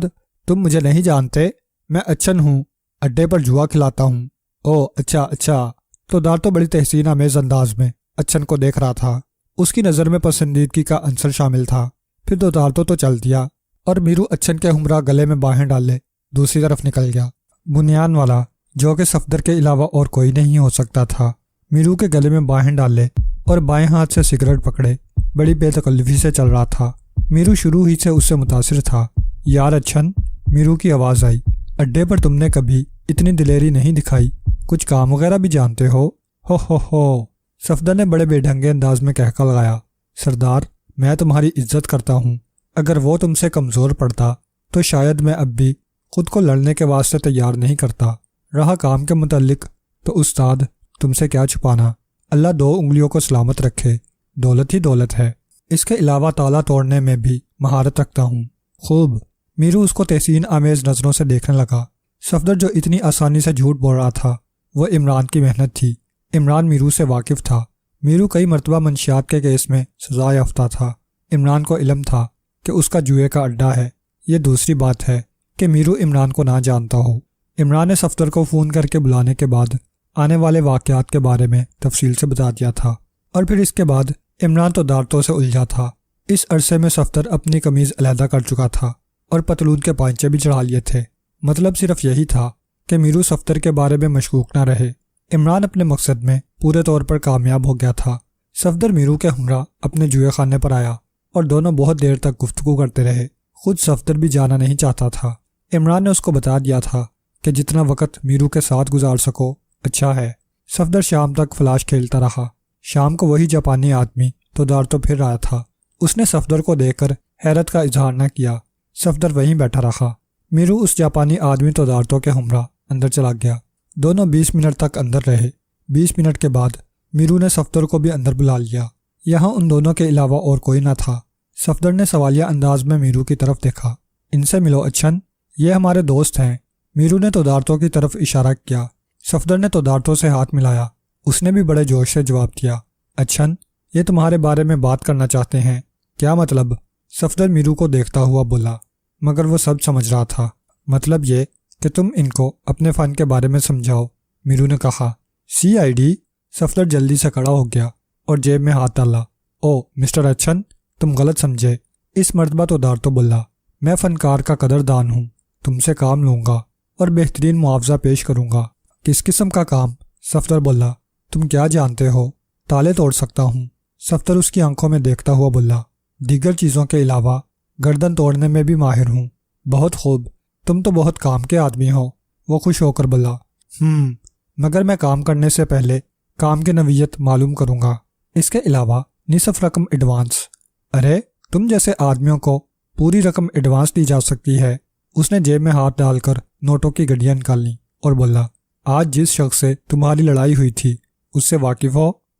تم مجھے نہیں جانتے، میں اچن ہوں، اڈے پر جوا کھلاتا ہوں۔ او اچھا اچھا۔ تو دارتو بڑی تحسین آمیز انداز میں اچن کو دیکھ رہا تھا۔ اس کی نظر میں پسندیدگی کا عنصر شامل تھا۔ پھر تو دارتو تو چل دیا اور میرو اچن کے ہمراہ گلے میں باہیں ڈالے دوسری طرف نکل گیا۔ بنیان والا، جو کہ صفدر کے علاوہ اور کوئی نہیں ہو سکتا تھا، میرو کے گلے میں باہیں ڈالے اور بائیں ہاتھ سے سگریٹ پکڑے بڑی بے تکلفی سے چل رہا تھا۔ میرو شروع ہی سے اس سے متاثر تھا۔ یار اچھن، میرو کی آواز آئی، اڈے پر تم نے کبھی اتنی دلیری نہیں دکھائی، کچھ کام وغیرہ بھی جانتے ہو؟ ہو۔ صفدر نے بڑے بے ڈھنگے انداز میں کہکا لگایا، سردار، میں تمہاری عزت کرتا ہوں، اگر وہ تم سے کمزور پڑتا تو شاید میں اب بھی خود کو لڑنے کے واسطے تیار نہیں کرتا۔ رہا کام کے متعلق تو استاد، تم سے کیا چھپانا، اللہ دو انگلیوں کو سلامت رکھے، دولت ہی دولت ہے، اس کے علاوہ تالا توڑنے میں بھی مہارت رکھتا ہوں۔ خوب۔ میرو اس کو تحسین آمیز نظروں سے دیکھنے لگا۔ صفدر جو اتنی آسانی سے جھوٹ بول رہا تھا وہ عمران کی محنت تھی۔ عمران میرو سے واقف تھا۔ میرو کئی مرتبہ منشیات کے کیس میں سزا یافتہ تھا۔ عمران کو علم تھا کہ اس کا جوئے کا اڈا ہے۔ یہ دوسری بات ہے کہ میرو عمران کو نہ جانتا ہو۔ عمران نے صفدر کو فون کر کے بلانے کے بعد آنے والے واقعات کے بارے میں تفصیل سے بتا دیا تھا، اور پھر اس کے بعد عمران تو دارتوں سے الجھا تھا۔ اس عرصے میں صفدر اپنی قمیض علیحدہ کر چکا تھا اور پتلون کے پائنچے بھی چڑھا لیے تھے۔ مطلب صرف یہی تھا کہ میرو صفدر کے بارے میں مشکوک نہ رہے۔ عمران اپنے مقصد میں پورے طور پر کامیاب ہو گیا تھا۔ صفدر میرو کے ہمراہ اپنے جوئے خانے پر آیا اور دونوں بہت دیر تک گفتگو کرتے رہے۔ خود صفدر بھی جانا نہیں چاہتا تھا۔ عمران نے اس کو بتا دیا تھا کہ جتنا وقت میرو کے ساتھ گزار سکو اچھا ہے۔ صفدر شام تک فلاش کھیلتا رہا۔ شام کو وہی جاپانی آدمی تو دارتو پھر آیا تھا۔ اس نے صفدر کو دیکھ کر حیرت کا اظہار نہ کیا۔ صفدر وہیں بیٹھا رہا۔ میرو اس جاپانی آدمی تو دارتو کے ہمراہ اندر چلا گیا۔ دونوں 20 منٹ تک اندر رہے۔ 20 منٹ کے بعد میرو نے صفدر کو بھی اندر بلا لیا۔ یہاں ان دونوں کے علاوہ اور کوئی نہ تھا۔ صفدر نے سوالیہ انداز میں میرو کی طرف دیکھا۔ ان سے ملو اچھن، یہ ہمارے دوست ہیں۔ میرو نے تو دارتو کی طرف اشارہ کیا۔ صفدر نے تو دارتو سے ہاتھ ملایا۔ اس نے بھی بڑے جوش سے جواب دیا، اچھن، یہ تمہارے بارے میں بات کرنا چاہتے ہیں۔ کیا مطلب؟ صفدر میرو کو دیکھتا ہوا بولا، مگر وہ سب سمجھ رہا تھا۔ مطلب یہ کہ تم ان کو اپنے فن کے بارے میں سمجھاؤ، میرو نے کہا۔ CID؟ صفدر جلدی سے کھڑا ہو گیا اور جیب میں ہاتھ ڈالا۔ او مسٹر اچھن، تم غلط سمجھے۔ اس مرتبہ تو دارتو بولا، میں فنکار کا قدردان ہوں، تم سے کام لوں گا اور بہترین معاوضہ پیش کروں گا۔ کس قسم کا کام؟ صفدر بولا، تم کیا جانتے ہو؟ تالے توڑ سکتا ہوں۔ صفدر اس کی آنکھوں میں دیکھتا ہوا بولا، دیگر چیزوں کے علاوہ گردن توڑنے میں بھی ماہر ہوں۔ بہت خوب، تم تو بہت کام کے آدمی ہو۔ وہ خوش ہو کر بولا، مگر میں کام کرنے سے پہلے کام کی نوعیت معلوم کروں گا، اس کے علاوہ نصف رقم ایڈوانس۔ ارے تم جیسے آدمیوں کو پوری رقم ایڈوانس دی جا سکتی ہے۔ اس نے جیب میں ہاتھ ڈال کر نوٹوں کی گڈیاں نکال لیں اور بولا، آج جس شخص سے تمہاری لڑائی ہوئی تھی اس سے واقف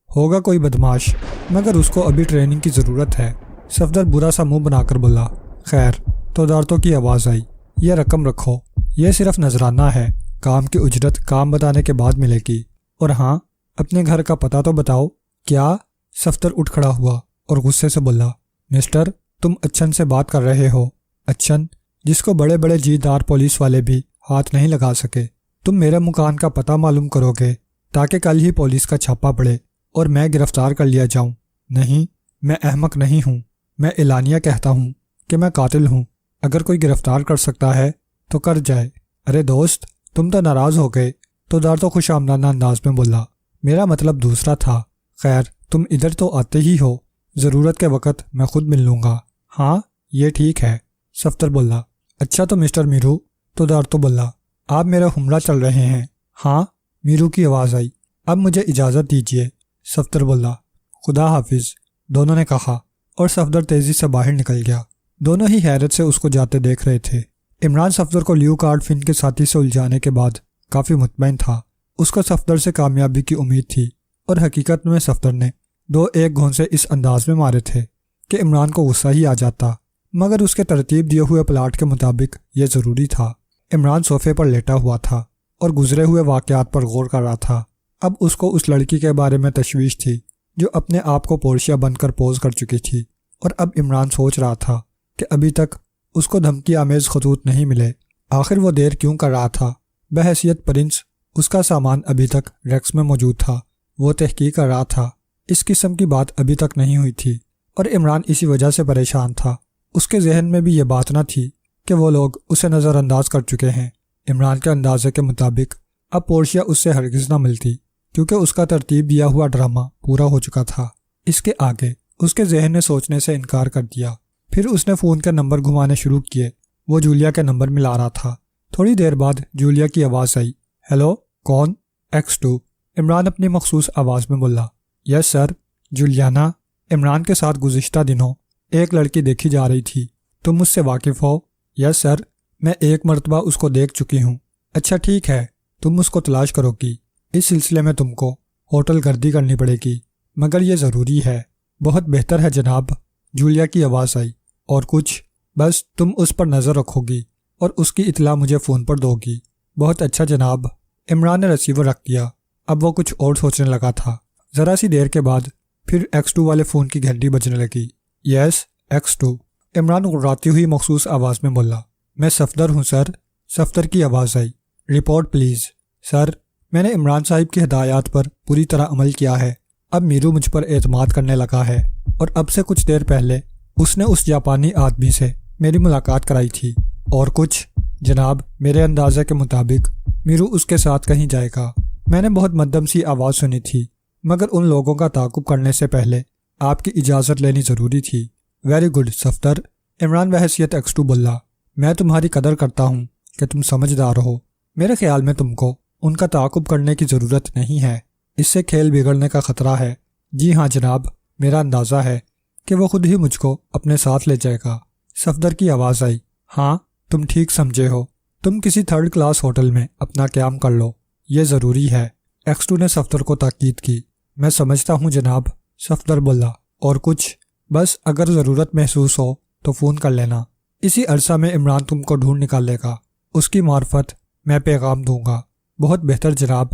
ہوگا کوئی بدماش، مگر اس کو ابھی ٹریننگ کی ضرورت ہے۔ صفدر برا سا منہ بنا کر بولا۔ خیر، تو دارتوں کی آواز آئی، یہ رقم رکھو، یہ صرف نذرانہ ہے، کام کی اجرت کام بتانے کے بعد ملے گی، اور ہاں اپنے گھر کا پتہ تو بتاؤ۔ کیا؟ صفدر اٹھ کھڑا ہوا اور غصے سے بولا، مسٹر تم اچھن سے بات کر رہے ہو؟ اچھن جس کو بڑے بڑے جیدار پولیس والے بھی ہاتھ نہیں لگا سکے، تم میرے مکان کا پتہ معلوم کرو گے تاکہ کل ہی پولیس کا چھاپا پڑے اور میں گرفتار کر لیا جاؤں؟ نہیں، میں احمق نہیں ہوں، میں اعلانیہ کہتا ہوں کہ میں قاتل ہوں، اگر کوئی گرفتار کر سکتا ہے تو کر جائے۔ ارے دوست، تم تو ناراض ہو گئے، تو دار تو خوش آمدانہ انداز میں بولا، میرا مطلب دوسرا تھا۔ خیر تم ادھر تو آتے ہی ہو، ضرورت کے وقت میں خود مل لوں گا۔ ہاں یہ ٹھیک ہے، صفدر بولا۔ اچھا تو مسٹر میرو، تو دار تو بولا، آپ میرا ہمراہ چل رہے ہیں؟ ہاں، میرو کی آواز آئی۔ اب مجھے اجازت دیجیے، صفدر بولا۔ خدا حافظ، دونوں نے کہا، اور صفدر تیزی سے باہر نکل گیا۔ دونوں ہی حیرت سے اس کو جاتے دیکھ رہے تھے۔ عمران صفدر کو لیو کارڈ فن کے ساتھی سے الجھانے کے بعد کافی مطمئن تھا۔ اس کو صفدر سے کامیابی کی امید تھی، اور حقیقت میں صفدر نے 2-1 گھونسے اس انداز میں مارے تھے کہ عمران کو غصہ ہی آ جاتا، مگر اس کے ترتیب دیے ہوئے پلاٹ کے مطابق یہ ضروری تھا۔ عمران صوفے پر لیٹا ہوا تھا اور گزرے ہوئے واقعات پر غور کر رہا تھا۔ اب اس کو اس لڑکی کے بارے میں تشویش تھی جو اپنے آپ کو پورشیا بن کر پوز کر چکی تھی، اور اب عمران سوچ رہا تھا کہ ابھی تک اس کو دھمکی آمیز خطوط نہیں ملے، آخر وہ دیر کیوں کر رہا تھا؟ بحیثیت پرنس اس کا سامان ابھی تک ریکس میں موجود تھا، وہ تحقیق کر رہا تھا۔ اس قسم کی بات ابھی تک نہیں ہوئی تھی، اور عمران اسی وجہ سے پریشان تھا۔ اس کے ذہن میں بھی یہ بات نہ تھی کہ وہ لوگ اسے نظر انداز کر چکے ہیں۔ عمران کے اندازے کے مطابق اب پورشیا اس سے ہرگز نہ ملتی، کیونکہ اس کا ترتیب دیا ہوا ڈرامہ پورا ہو چکا تھا۔ اس کے آگے اس کے ذہن نے سوچنے سے انکار کر دیا۔ پھر اس نے فون کے نمبر گھمانے شروع کیے۔ وہ جولیا کے نمبر ملا رہا تھا۔ تھوڑی دیر بعد جولیا کی آواز آئی۔ ہیلو، کون؟ X2۔ عمران اپنی مخصوص آواز میں بولا۔ یس سر۔ جولیانا، عمران کے ساتھ گزشتہ دنوں ایک لڑکی دیکھی جا رہی تھی، تم مجھ سے واقف ہو؟ یس سر، میں 1 مرتبہ اس کو دیکھ چکی ہوں۔ اچھا ٹھیک ہے، تم اس کو تلاش کرو گی، اس سلسلے میں تم کو ہوٹل گردی کرنی پڑے گی، مگر یہ ضروری ہے۔ بہت بہتر ہے جناب، جولیا کی آواز آئی۔ اور کچھ؟ بس تم اس پر نظر رکھو گی اور اس کی اطلاع مجھے فون پر دو گی۔ بہت اچھا جناب۔ عمران نے ریسیور رکھ دیا۔ اب وہ کچھ اور سوچنے لگا تھا۔ ذرا سی دیر کے بعد پھر X2 والے فون کی گھنٹی بجنے لگی۔ یس X2، عمران غراتی ہوئی مخصوص آواز میں بولا۔ میں صفدر ہوں سر۔ صفدر کی آواز آئی۔ Report please. سر، میں نے عمران صاحب کی ہدایات پر پوری طرح عمل کیا ہے۔ اب میرو مجھ پر اعتماد کرنے لگا ہے، اور اب سے کچھ دیر پہلے اس نے اس جاپانی آدمی سے میری ملاقات کرائی تھی۔ اور کچھ؟ جناب، میرے اندازے کے مطابق میرو اس کے ساتھ کہیں جائے گا۔ میں نے بہت مدھم سی آواز سنی تھی، مگر ان لوگوں کا تعاقب کرنے سے پہلے آپ کی اجازت لینی ضروری تھی۔ ویری گڈ صفدر، عمران بحیثیت X2 بولا۔ میں تمہاری قدر کرتا ہوں کہ تم سمجھدار ہو۔ میرے خیال میں تم کو ان کا تعاقب کرنے کی ضرورت نہیں ہے، اس سے کھیل بگڑنے کا خطرہ ہے۔ جی ہاں جناب، میرا اندازہ ہے کہ وہ خود ہی مجھ کو اپنے ساتھ لے جائے گا۔ صفدر کی آواز آئی۔ ہاں تم ٹھیک سمجھے ہو، تم کسی 3rd کلاس ہوٹل میں اپنا قیام کر لو، یہ ضروری ہے۔ X2 نے صفدر کو تاکید کی۔ میں سمجھتا ہوں جناب، صفدر بولا۔ اور کچھ؟ بس اگر ضرورت محسوس ہو تو فون کر لینا، اسی عرصہ میں عمران تم کو ڈھونڈ نکالے گا، اس کی معرفت میں پیغام دوں گا۔ بہت بہتر جناب۔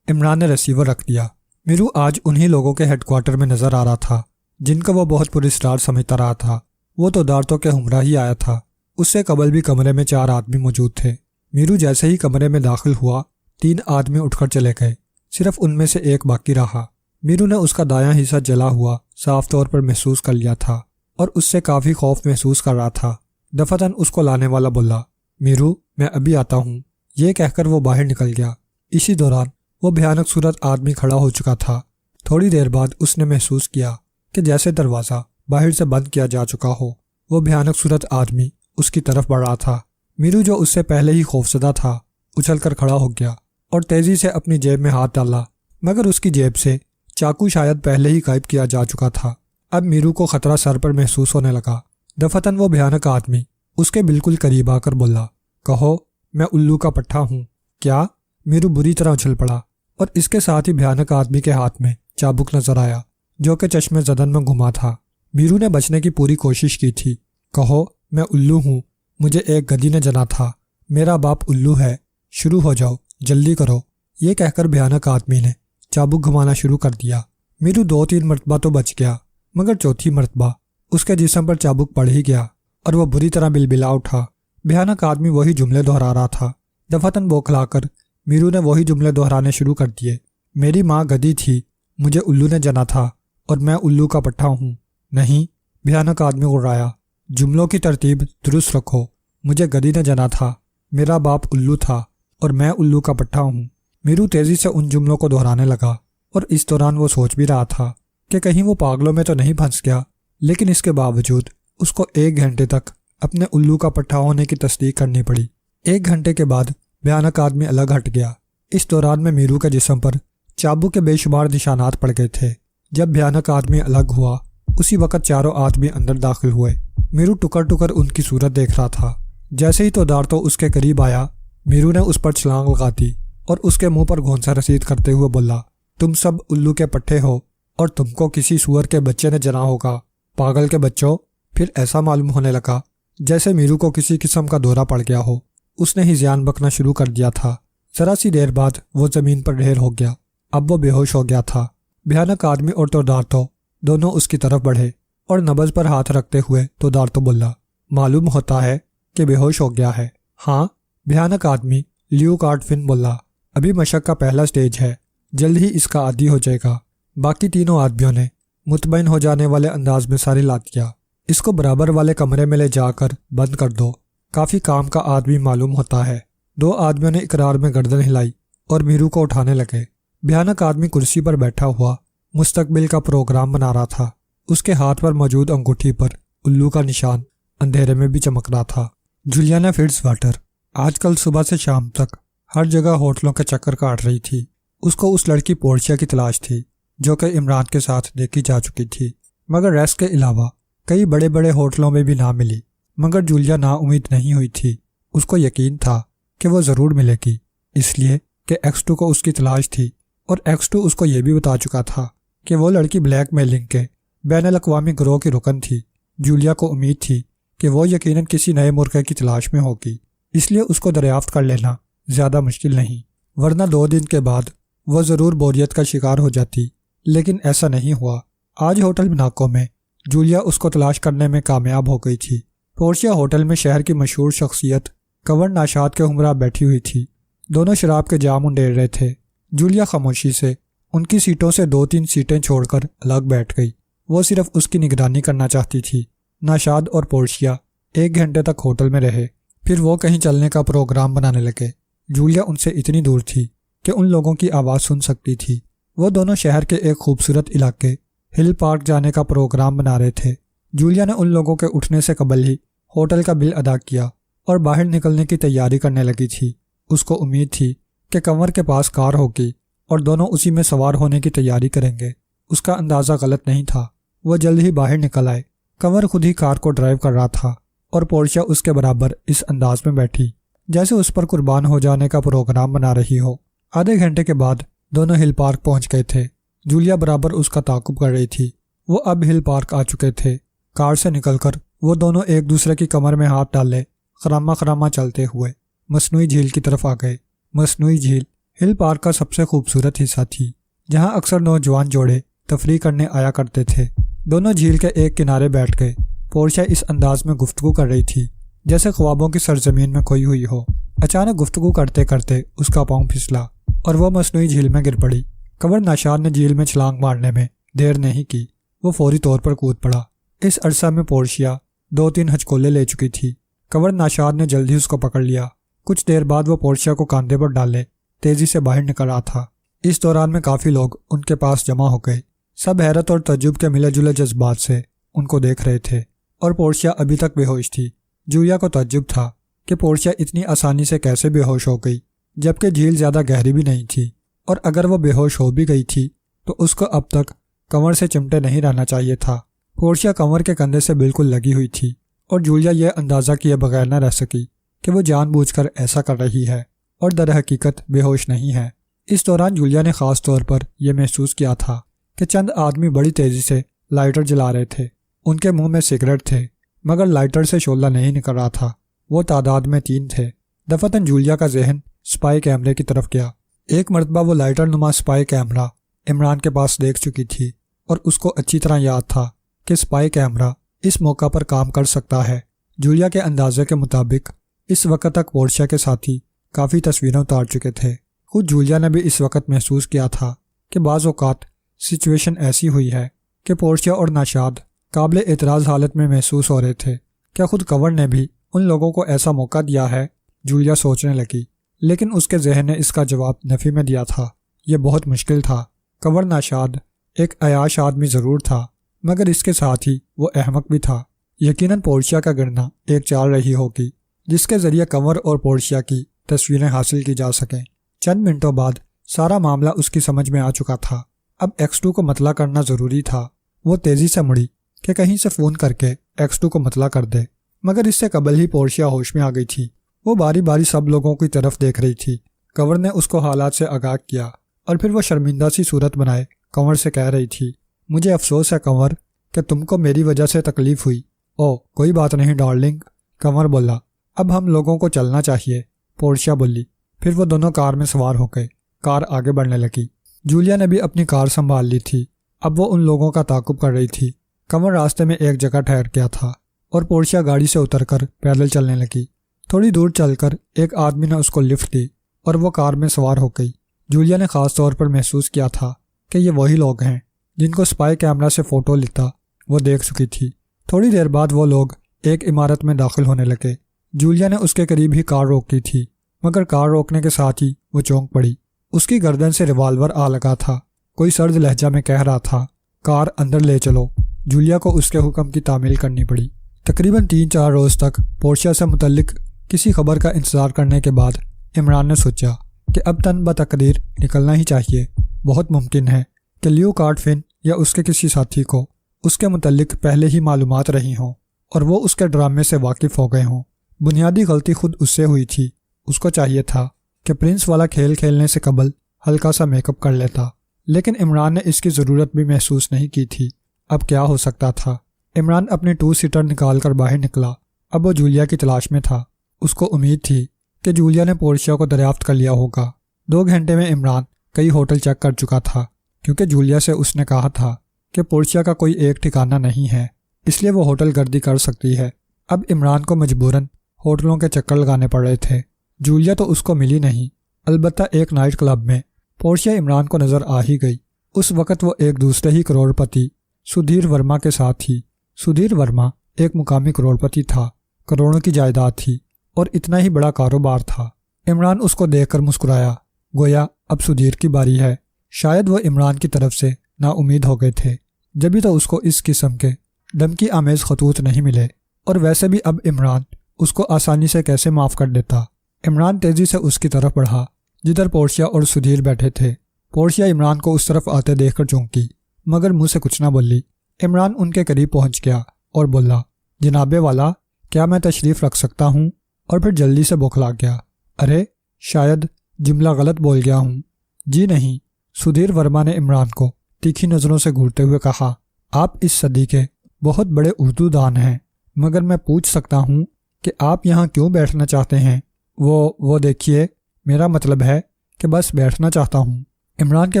عمران نے ریسیور رکھ دیا۔ میرو آج انہی لوگوں کے ہیڈ کوارٹر میں نظر آ رہا تھا جن کو وہ بہت پراسرار سمجھتا رہا تھا۔ وہ تو دارتوں کے ہمراہ ہی آیا تھا۔ اس سے قبل بھی کمرے میں 4 آدمی موجود تھے۔ میرو جیسے ہی کمرے میں داخل ہوا، 3 آدمی اٹھ کر چلے گئے، صرف ان میں سے ایک باقی رہا۔ میرو نے اس کا دایاں حصہ جلا ہوا صاف طور پر محسوس کر لیا تھا، اور اس سے کافی خوف محسوس کر رہا تھا۔ دفتن اس کو لانے والا بولا، میرو میں ابھی آتا ہوں۔ یہ کہہ کر وہ باہر نکل گیا۔ اسی دوران وہ بھیانک صورت آدمی کھڑا ہو چکا تھا۔ تھوڑی دیر بعد اس نے محسوس کیا کہ جیسے دروازہ باہر سے بند کیا جا چکا ہو۔ وہ بھیانک صورت آدمی اس کی طرف بڑھ رہا تھا۔ میرو جو اس سے پہلے ہی خوفزدہ تھا، اچھل کر کھڑا ہو گیا اور تیزی سے اپنی جیب میں ہاتھ ڈالا، مگر اس کی جیب سے چاقو شاید پہلے ہی غائب کیا جا چکا تھا۔ اب میرو کو خطرہ سر پر محسوس ہونے لگا۔ دفتن وہ بھیانک آدمی اس کے بالکل قریب آ کر بولا، کہو میں الو کا پٹھا ہوں۔ کیا؟ میرو بری طرح اچھل پڑا۔ اور اس کے ساتھ ہی بھیانک آدمی کے ہاتھ میں چابک نظر آیا جو کہ چشمے زدن میں گھما تھا۔ میرو نے بچنے کی پوری کوشش کی تھی۔ کہو میں الو ہوں، مجھے ایک گدی نے جنا تھا، میرا باپ الو ہے، شروع ہو جاؤ، جلدی کرو۔ یہ کہہ کر بھیانک آدمی نے چابک گھمانا شروع کر دیا۔ میرو 2-3 مرتبہ تو بچ گیا، مگر چوتھی مرتبہ اس کے جسم پر چابک پڑ ہی گیا اور وہ بری طرح بلبلا اٹھا۔ بھیانک آدمی وہی جملے دہرا رہا تھا۔ دفعتاً بوکھلا کر میرو نے وہی جملے دہرانے شروع کر دیے۔ میری ماں گدی تھی، مجھے الو نے جنا تھا اور میں الو کا پٹھا ہوں۔ نہیں، بھیانک آدمی غرایا، جملوں کی ترتیب درست رکھو۔ مجھے گدی نے جنا تھا، میرا باپ الو تھا اور میں الو کا پٹھا ہوں۔ میرو تیزی سے ان جملوں کو دہرانے لگا اور اس دوران وہ سوچ بھی رہا تھا کہ کہیں وہ پاگلوں میں تو نہیں پھنس گیا، لیکن اس کے باوجود اس کو 1 گھنٹے تک اپنے الو کا پٹھا ہونے کی تصدیق کرنی پڑی۔ 1 گھنٹے کے بعد بھیانک آدمی الگ ہٹ گیا۔ اس دوران میں میرو کے جسم پر چابک کے بے شمار نشانات پڑ گئے تھے۔ جب بھیانک آدمی الگ ہوا اسی وقت چاروں آدمی اندر داخل ہوئے۔ میرو ٹکر ٹکر ان کی صورت دیکھ رہا تھا۔ جیسے ہی تودارتو اس کے قریب آیا، میرو نے اس پر چھلانگ لگا دی اور اس کے منہ پر گھونسا رسید کرتے ہوئے بولا، تم سب الو کے پٹھے ہو اور تم کو کسی سور کے بچے نے جنا ہوگا، پاگل کے بچوں۔ پھر ایسا معلوم ہونے لگا جیسے میرو کو کسی قسم کا دورہ پڑ گیا ہو۔ اس نے ہی زیان بکنا شروع کر دیا تھا۔ ذرا سی دیر بعد وہ زمین پر ڈھیر ہو گیا۔ اب وہ بے ہوش ہو گیا تھا۔ بھیانک آدمی اور تودارتو دونوں اس کی طرف بڑھے اور نبض پر ہاتھ رکھتے ہوئے تودارتو بولا، معلوم ہوتا ہے کہ بے ہوش ہو گیا ہے۔ ہاں، بھیانک آدمی لیو کارٹ فن بولا، ابھی مشق کا پہلا سٹیج ہے، جلد ہی اس کا عادی ہو جائے گا۔ باقی تینوں آدمیوں نے مطمئن ہو جانے والے انداز میں ساری لا دیا۔ اس کو برابر والے کمرے میں لے جا کر بند کر دو، کافی کام کا آدمی معلوم ہوتا ہے۔ 2 آدمیوں نے اقرار میں گردن ہلائی اور میرو کو اٹھانے لگے۔ بھیانک آدمی کرسی پر بیٹھا ہوا مستقبل کا پروگرام بنا رہا تھا۔ اس کے ہاتھ پر موجود انگوٹھی پر الو کا نشان اندھیرے میں بھی چمک رہا تھا۔ جولیانا فٹز واٹر آج کل صبح سے شام تک ہر جگہ ہوٹلوں کے چکر کاٹ رہی تھی۔ اس کو اس لڑکی پورشیا کی تلاش تھی جو کہ عمران کے ساتھ دیکھی جا چکی تھی، مگر ریس کے علاوہ کئی بڑے بڑے ہوٹلوں میں بھی نہ ملی۔ مگر جولیا نا امید نہیں ہوئی تھی۔ اس کو یقین تھا کہ وہ ضرور ملے گی، اس لیے کہ X2 کو اس کی تلاش تھی اور X2 اس کو یہ بھی بتا چکا تھا کہ وہ لڑکی بلیک میلنگ کے بین الاقوامی گروہ کی رکن تھی۔ جولیا کو امید تھی کہ وہ یقیناً کسی نئے مرغے کی تلاش میں ہوگی، اس لیے اس کو دریافت کر لینا زیادہ مشکل نہیں، ورنہ 2 دن کے بعد وہ ضرور بوریت کا شکار ہو جاتی۔ لیکن ایسا نہیں ہوا۔ آج ہوٹل میناکو میں جولیا اس کو تلاش کرنے میں کامیاب ہو گئی تھی۔ پورشیا ہوٹل میں شہر کی مشہور شخصیت کنور ناشاد کے ہمراہ بیٹھی ہوئی تھی۔ دونوں شراب کے جام انڈیر رہے تھے۔ جولیا خاموشی سے ان کی سیٹوں سے 2-3 سیٹیں چھوڑ کر الگ بیٹھ گئی۔ وہ صرف اس کی نگرانی کرنا چاہتی تھی۔ ناشاد اور پورشیا 1 گھنٹے تک ہوٹل میں رہے، پھر وہ کہیں چلنے کا پروگرام بنانے لگے۔ جولیا ان سے اتنی دور تھی کہ ان لوگوں کی آواز سن سکتی تھی۔ وہ دونوں شہر کے ایک خوبصورت علاقے ہل پارک جانے کا پروگرام بنا رہے تھے۔ جولیا نے ان لوگوں کے اٹھنے سے قبل ہی ہوٹل کا بل ادا کیا اور باہر نکلنے کی تیاری کرنے لگی تھی۔ اس کو امید تھی کہ کنور کے پاس کار ہوگی اور دونوں اسی میں سوار ہونے کی تیاری کریں گے۔ اس کا اندازہ غلط نہیں تھا۔ وہ جلد ہی باہر نکل آئے۔ کنور خود ہی کار کو ڈرائیو کر رہا تھا اور پورشیا اس کے برابر اس انداز میں بیٹھی جیسے اس پر قربان ہو جانے کا پروگرام بنا رہی ہو۔ آدھے گھنٹے کے بعد دونوں ہل پارک پہنچ گئے تھے۔ جولیا برابر اس کا تعاقب کر رہی تھی۔ وہ اب ہل پارک آ چکے تھے۔ کار سے نکل کر وہ دونوں ایک دوسرے کی کمر میں ہاتھ ڈالے خراما خراما چلتے ہوئے مصنوعی جھیل کی طرف آ گئے۔ مصنوعی جھیل ہل پارک کا سب سے خوبصورت حصہ تھی، جہاں اکثر نوجوان جوڑے تفریح کرنے آیا کرتے تھے۔ دونوں جھیل کے ایک کنارے بیٹھ گئے۔ پورشیا اس انداز میں گفتگو کر رہی تھی جیسے خوابوں کی سرزمین میں کھوئی ہوئی ہو۔ اچانک گفتگو کرتے کرتے اس کا پاؤں پھسلا اور وہ مصنوعی جھیل میں گر پڑی۔ کنور ناشاد نے جھیل میں چھلانگ مارنے میں دیر نہیں کی، وہ فوری طور پر کود پڑا۔ اس عرصہ میں پورشیا 2-3 ہچکولے لے چکی تھی۔ کنور ناشاد نے جلدی اس کو پکڑ لیا۔ کچھ دیر بعد وہ پورشیا کو کاندھے پر ڈالے تیزی سے باہر نکل رہا تھا۔ اس دوران میں کافی لوگ ان کے پاس جمع ہو گئے۔ سب حیرت اور تعجب کے ملے جلے جذبات سے ان کو دیکھ رہے تھے اور پورشیا ابھی تک بے ہوش تھی۔ جولیا کو تعجب تھا کہ پورشیا اتنی آسانی سے کیسے بے ہوش ہو گئی، جبکہ جھیل زیادہ گہری بھی نہیں تھی، اور اگر وہ بے ہوش ہو بھی گئی تھی تو اس کو اب تک کنور سے چمٹے نہیں رہنا چاہیے تھا۔ پورشیا کنور کے کندھے سے بالکل لگی ہوئی تھی اور جولیا یہ اندازہ کیے بغیر نہ رہ سکی کہ وہ جان بوجھ کر ایسا کر رہی ہے اور در حقیقت بے ہوش نہیں ہے۔ اس دوران جولیا نے خاص طور پر یہ محسوس کیا تھا کہ چند آدمی بڑی تیزی سے لائٹر جلا رہے تھے۔ ان کے منہ میں سگریٹ تھے مگر لائٹر سے شعلہ نہیں نکل رہا تھا۔ وہ تعداد میں 3 تھے۔ دفتن جولیا کا ذہن سپائی کیمرے کی طرف گیا۔ ایک مرتبہ وہ لائٹر نما سپائی کیمرہ عمران کے پاس دیکھ چکی تھی اور اس کو اچھی طرح یاد تھا کہ سپائی کیمرہ اس موقع پر کام کر سکتا ہے۔ جولیا کے اندازے کے مطابق اس وقت تک پورشیا کے ساتھی کافی تصویریں اتار چکے تھے۔ خود جولیا نے بھی اس وقت محسوس کیا تھا کہ بعض اوقات سچویشن ایسی ہوئی ہے کہ پورشیا اور ناشاد قابل اعتراض حالت میں محسوس ہو رہے تھے۔ کیا خود کنور نے بھی ان لوگوں کو ایسا موقع دیا ہے؟ جولیا سوچنے لگی، لیکن اس کے ذہن نے اس کا جواب نفی میں دیا تھا۔ یہ بہت مشکل تھا۔ کنور ناشاد ایک عیاش آدمی ضرور تھا مگر اس کے ساتھ ہی وہ احمق بھی تھا۔ یقیناً پورشیا کا گرنا ایک چال رہی ہوگی جس کے ذریعے کنور اور پورشیا کی تصویریں حاصل کی جا سکیں۔ چند منٹوں بعد سارا معاملہ اس کی سمجھ میں آ چکا تھا۔ اب X2 کو مطلع کرنا ضروری تھا۔ وہ تیزی سے مڑی کہ کہیں سے فون کر کے X2 کو مطلع کر دے، مگر اس سے قبل ہی پورشیا ہوش میں آ گئی تھی۔ وہ باری باری سب لوگوں کی طرف دیکھ رہی تھی۔ کنور نے اس کو حالات سے آگاہ کیا اور پھر وہ شرمندہ سی صورت بنائے کنور سے کہہ رہی تھی، مجھے افسوس ہے کنور کہ تم کو میری وجہ سے تکلیف ہوئی۔ او کوئی بات نہیں ڈارلنگ، کنور بولا۔ اب ہم لوگوں کو چلنا چاہیے، پورشیا بولی۔ پھر وہ دونوں کار میں سوار ہو گئے۔ کار آگے بڑھنے لگی۔ جولیا نے بھی اپنی کار سنبھال لی تھی۔ اب وہ ان لوگوں کا تعاقب کر رہی تھی۔ کنور راستے میں ایک جگہ ٹھہر گیا تھا اور پورشیا گاڑی سے اتر کر پیدل چلنے لگی۔ تھوڑی دور چل کر ایک آدمی نے اس کو لفٹ دی اور وہ کار میں سوار ہو گئی۔ جولیا نے خاص طور پر محسوس کیا تھا کہ یہ وہی لوگ ہیں جن کو سپائی کیمرہ سے فوٹو لیتا وہ دیکھ چکی تھی۔ تھوڑی دیر بعد وہ لوگ ایک عمارت میں داخل ہونے لگے۔ جولیا نے اس کے قریب ہی کار روکی تھی مگر کار روکنے کے ساتھ ہی وہ چونک پڑی۔ اس کی گردن سے ریوالور آ لگا تھا۔ کوئی سرد لہجہ میں کہہ رہا تھا، کار اندر لے چلو۔ جولیا کو اس کے حکم کی تعمیل کرنی پڑی۔ تقریباً 3-4 روز تک پورشیا سے متعلق کسی خبر کا انتظار کرنے کے بعد عمران نے سوچا کہ اب تن بتقدیر نکلنا ہی چاہیے۔ بہت ممکن ہے کہ لیو کارٹفن یا اس کے کسی ساتھی کو اس کے متعلق پہلے ہی معلومات رہی ہوں اور وہ اس کے ڈرامے سے واقف ہو گئے ہوں۔ بنیادی غلطی خود اس سے ہوئی تھی۔ اس کو چاہیے تھا کہ پرنس والا کھیل کھیلنے سے قبل ہلکا سا میک اپ کر لیتا، لیکن عمران نے اس کی ضرورت بھی محسوس نہیں کی تھی۔ اب کیا ہو سکتا تھا؟ عمران اپنی 2 سیٹر نکال کر باہر نکلا۔ اب وہ جولیا کی تلاش میں تھا۔ اس کو امید تھی کہ جولیا نے پورشیا کو دریافت کر لیا ہوگا۔ 2 گھنٹے میں عمران کئی ہوٹل چیک کر چکا تھا کیونکہ جولیا سے اس نے کہا تھا کہ پورشیا کا کوئی ایک ٹھکانہ نہیں ہے، اس لیے وہ ہوٹل گردی کر سکتی ہے۔ اب عمران کو مجبوراً ہوٹلوں کے چکر لگانے پڑ رہے تھے۔ جولیا تو اس کو ملی نہیں، البتہ ایک نائٹ کلب میں پورشیا عمران کو نظر آ ہی گئی۔ اس وقت وہ ایک دوسرے ہی کروڑ پتی سدھیر ورما کے ساتھ تھی۔ سدھیر ورما ایک مقامی کروڑ پتی تھا، کروڑوں کی جائیداد تھی اور اتنا ہی بڑا کاروبار تھا۔ عمران اس کو دیکھ کر مسکرایا، گویا اب سدھیر کی باری ہے۔ شاید وہ عمران کی طرف سے نا امید ہو گئے تھے، جبھی تو اس کو اس قسم کے دھمکی آمیز خطوط نہیں ملے، اور ویسے بھی اب عمران اس کو آسانی سے کیسے معاف کر دیتا۔ عمران تیزی سے اس کی طرف بڑھا جدھر پورشیا اور سدھیر بیٹھے تھے۔ پورشیا عمران کو اس طرف آتے دیکھ کر چونکی مگر منہ سے کچھ نہ بولی۔ عمران ان کے قریب پہنچ گیا اور بولا، جناب والا کیا میں تشریف رکھ سکتا ہوں؟ اور پھر جلدی سے بوکھلا گیا، ارے شاید جملہ غلط بول گیا ہوں۔ جی نہیں، سدھیر ورما نے عمران کو تیکھی نظروں سے گھورتے ہوئے کہا، آپ اس صدی کے بہت بڑے اردو دان ہیں، مگر میں پوچھ سکتا ہوں کہ آپ یہاں کیوں بیٹھنا چاہتے ہیں؟ وہ دیکھیے، میرا مطلب ہے کہ بس بیٹھنا چاہتا ہوں۔ عمران کے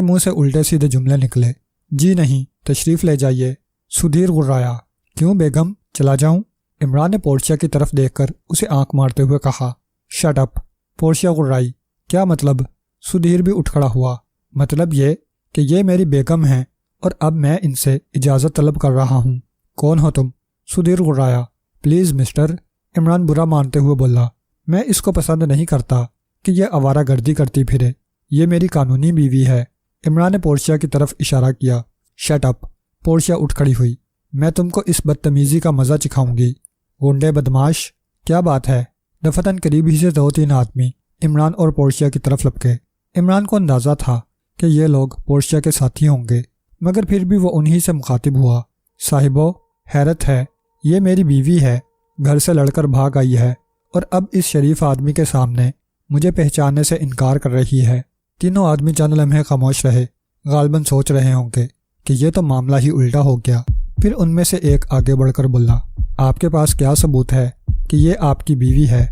منہ سے الٹے سیدھے جملے نکلے۔ جی نہیں، تشریف لے جائیے۔ سدھیر غرایا، کیوں بیگم، چلا جاؤں؟ عمران نے پورشیا کی طرف دیکھ کر اسے آنکھ مارتے ہوئے کہا، شٹ اپ۔ پورشیا غرائی، کیا مطلب؟ سدھیر بھی اٹھ کھڑا ہوا، مطلب یہ کہ یہ میری بیگم ہیں اور اب میں ان سے اجازت طلب کر رہا ہوں۔ کون ہو تم؟ سدھیر غرایا، پلیز مسٹر۔ عمران برا مانتے ہوئے بولا، میں اس کو پسند نہیں کرتا کہ یہ آوارہ گردی کرتی پھرے، یہ میری قانونی بیوی ہے۔ عمران نے پورشیا کی طرف اشارہ کیا۔ Shut up. پورشیا اٹھ کھڑی ہوئی، میں تم کو اس بدتمیزی کا مزہ چکھاؤں گی، گنڈے بدماش۔ کیا بات ہے؟ دفتن قریب ہی سے 2-3 آدمی عمران اور پورشیا کی طرف لپکے۔ عمران کو اندازہ تھا کہ یہ لوگ پورشیا کے ساتھی ہوں گے، مگر پھر بھی وہ انہی سے مخاطب ہوا۔ صاحبو، حیرت ہے، یہ میری بیوی ہے، گھر سے لڑ کر بھاگ آئی ہے اور اب اس شریف آدمی کے سامنے مجھے پہچاننے سے انکار کر رہی ہے۔ تینوں آدمی چند لمحے خاموش رہے، غالباً سوچ رہے ہوں گے کہ یہ تو معاملہ ہی الٹا ہو گیا۔ پھر ان میں سے ایک آگے بڑھ کر بولا، آپ کے پاس کیا ثبوت ہے کہ یہ آپ کی بیوی ہے؟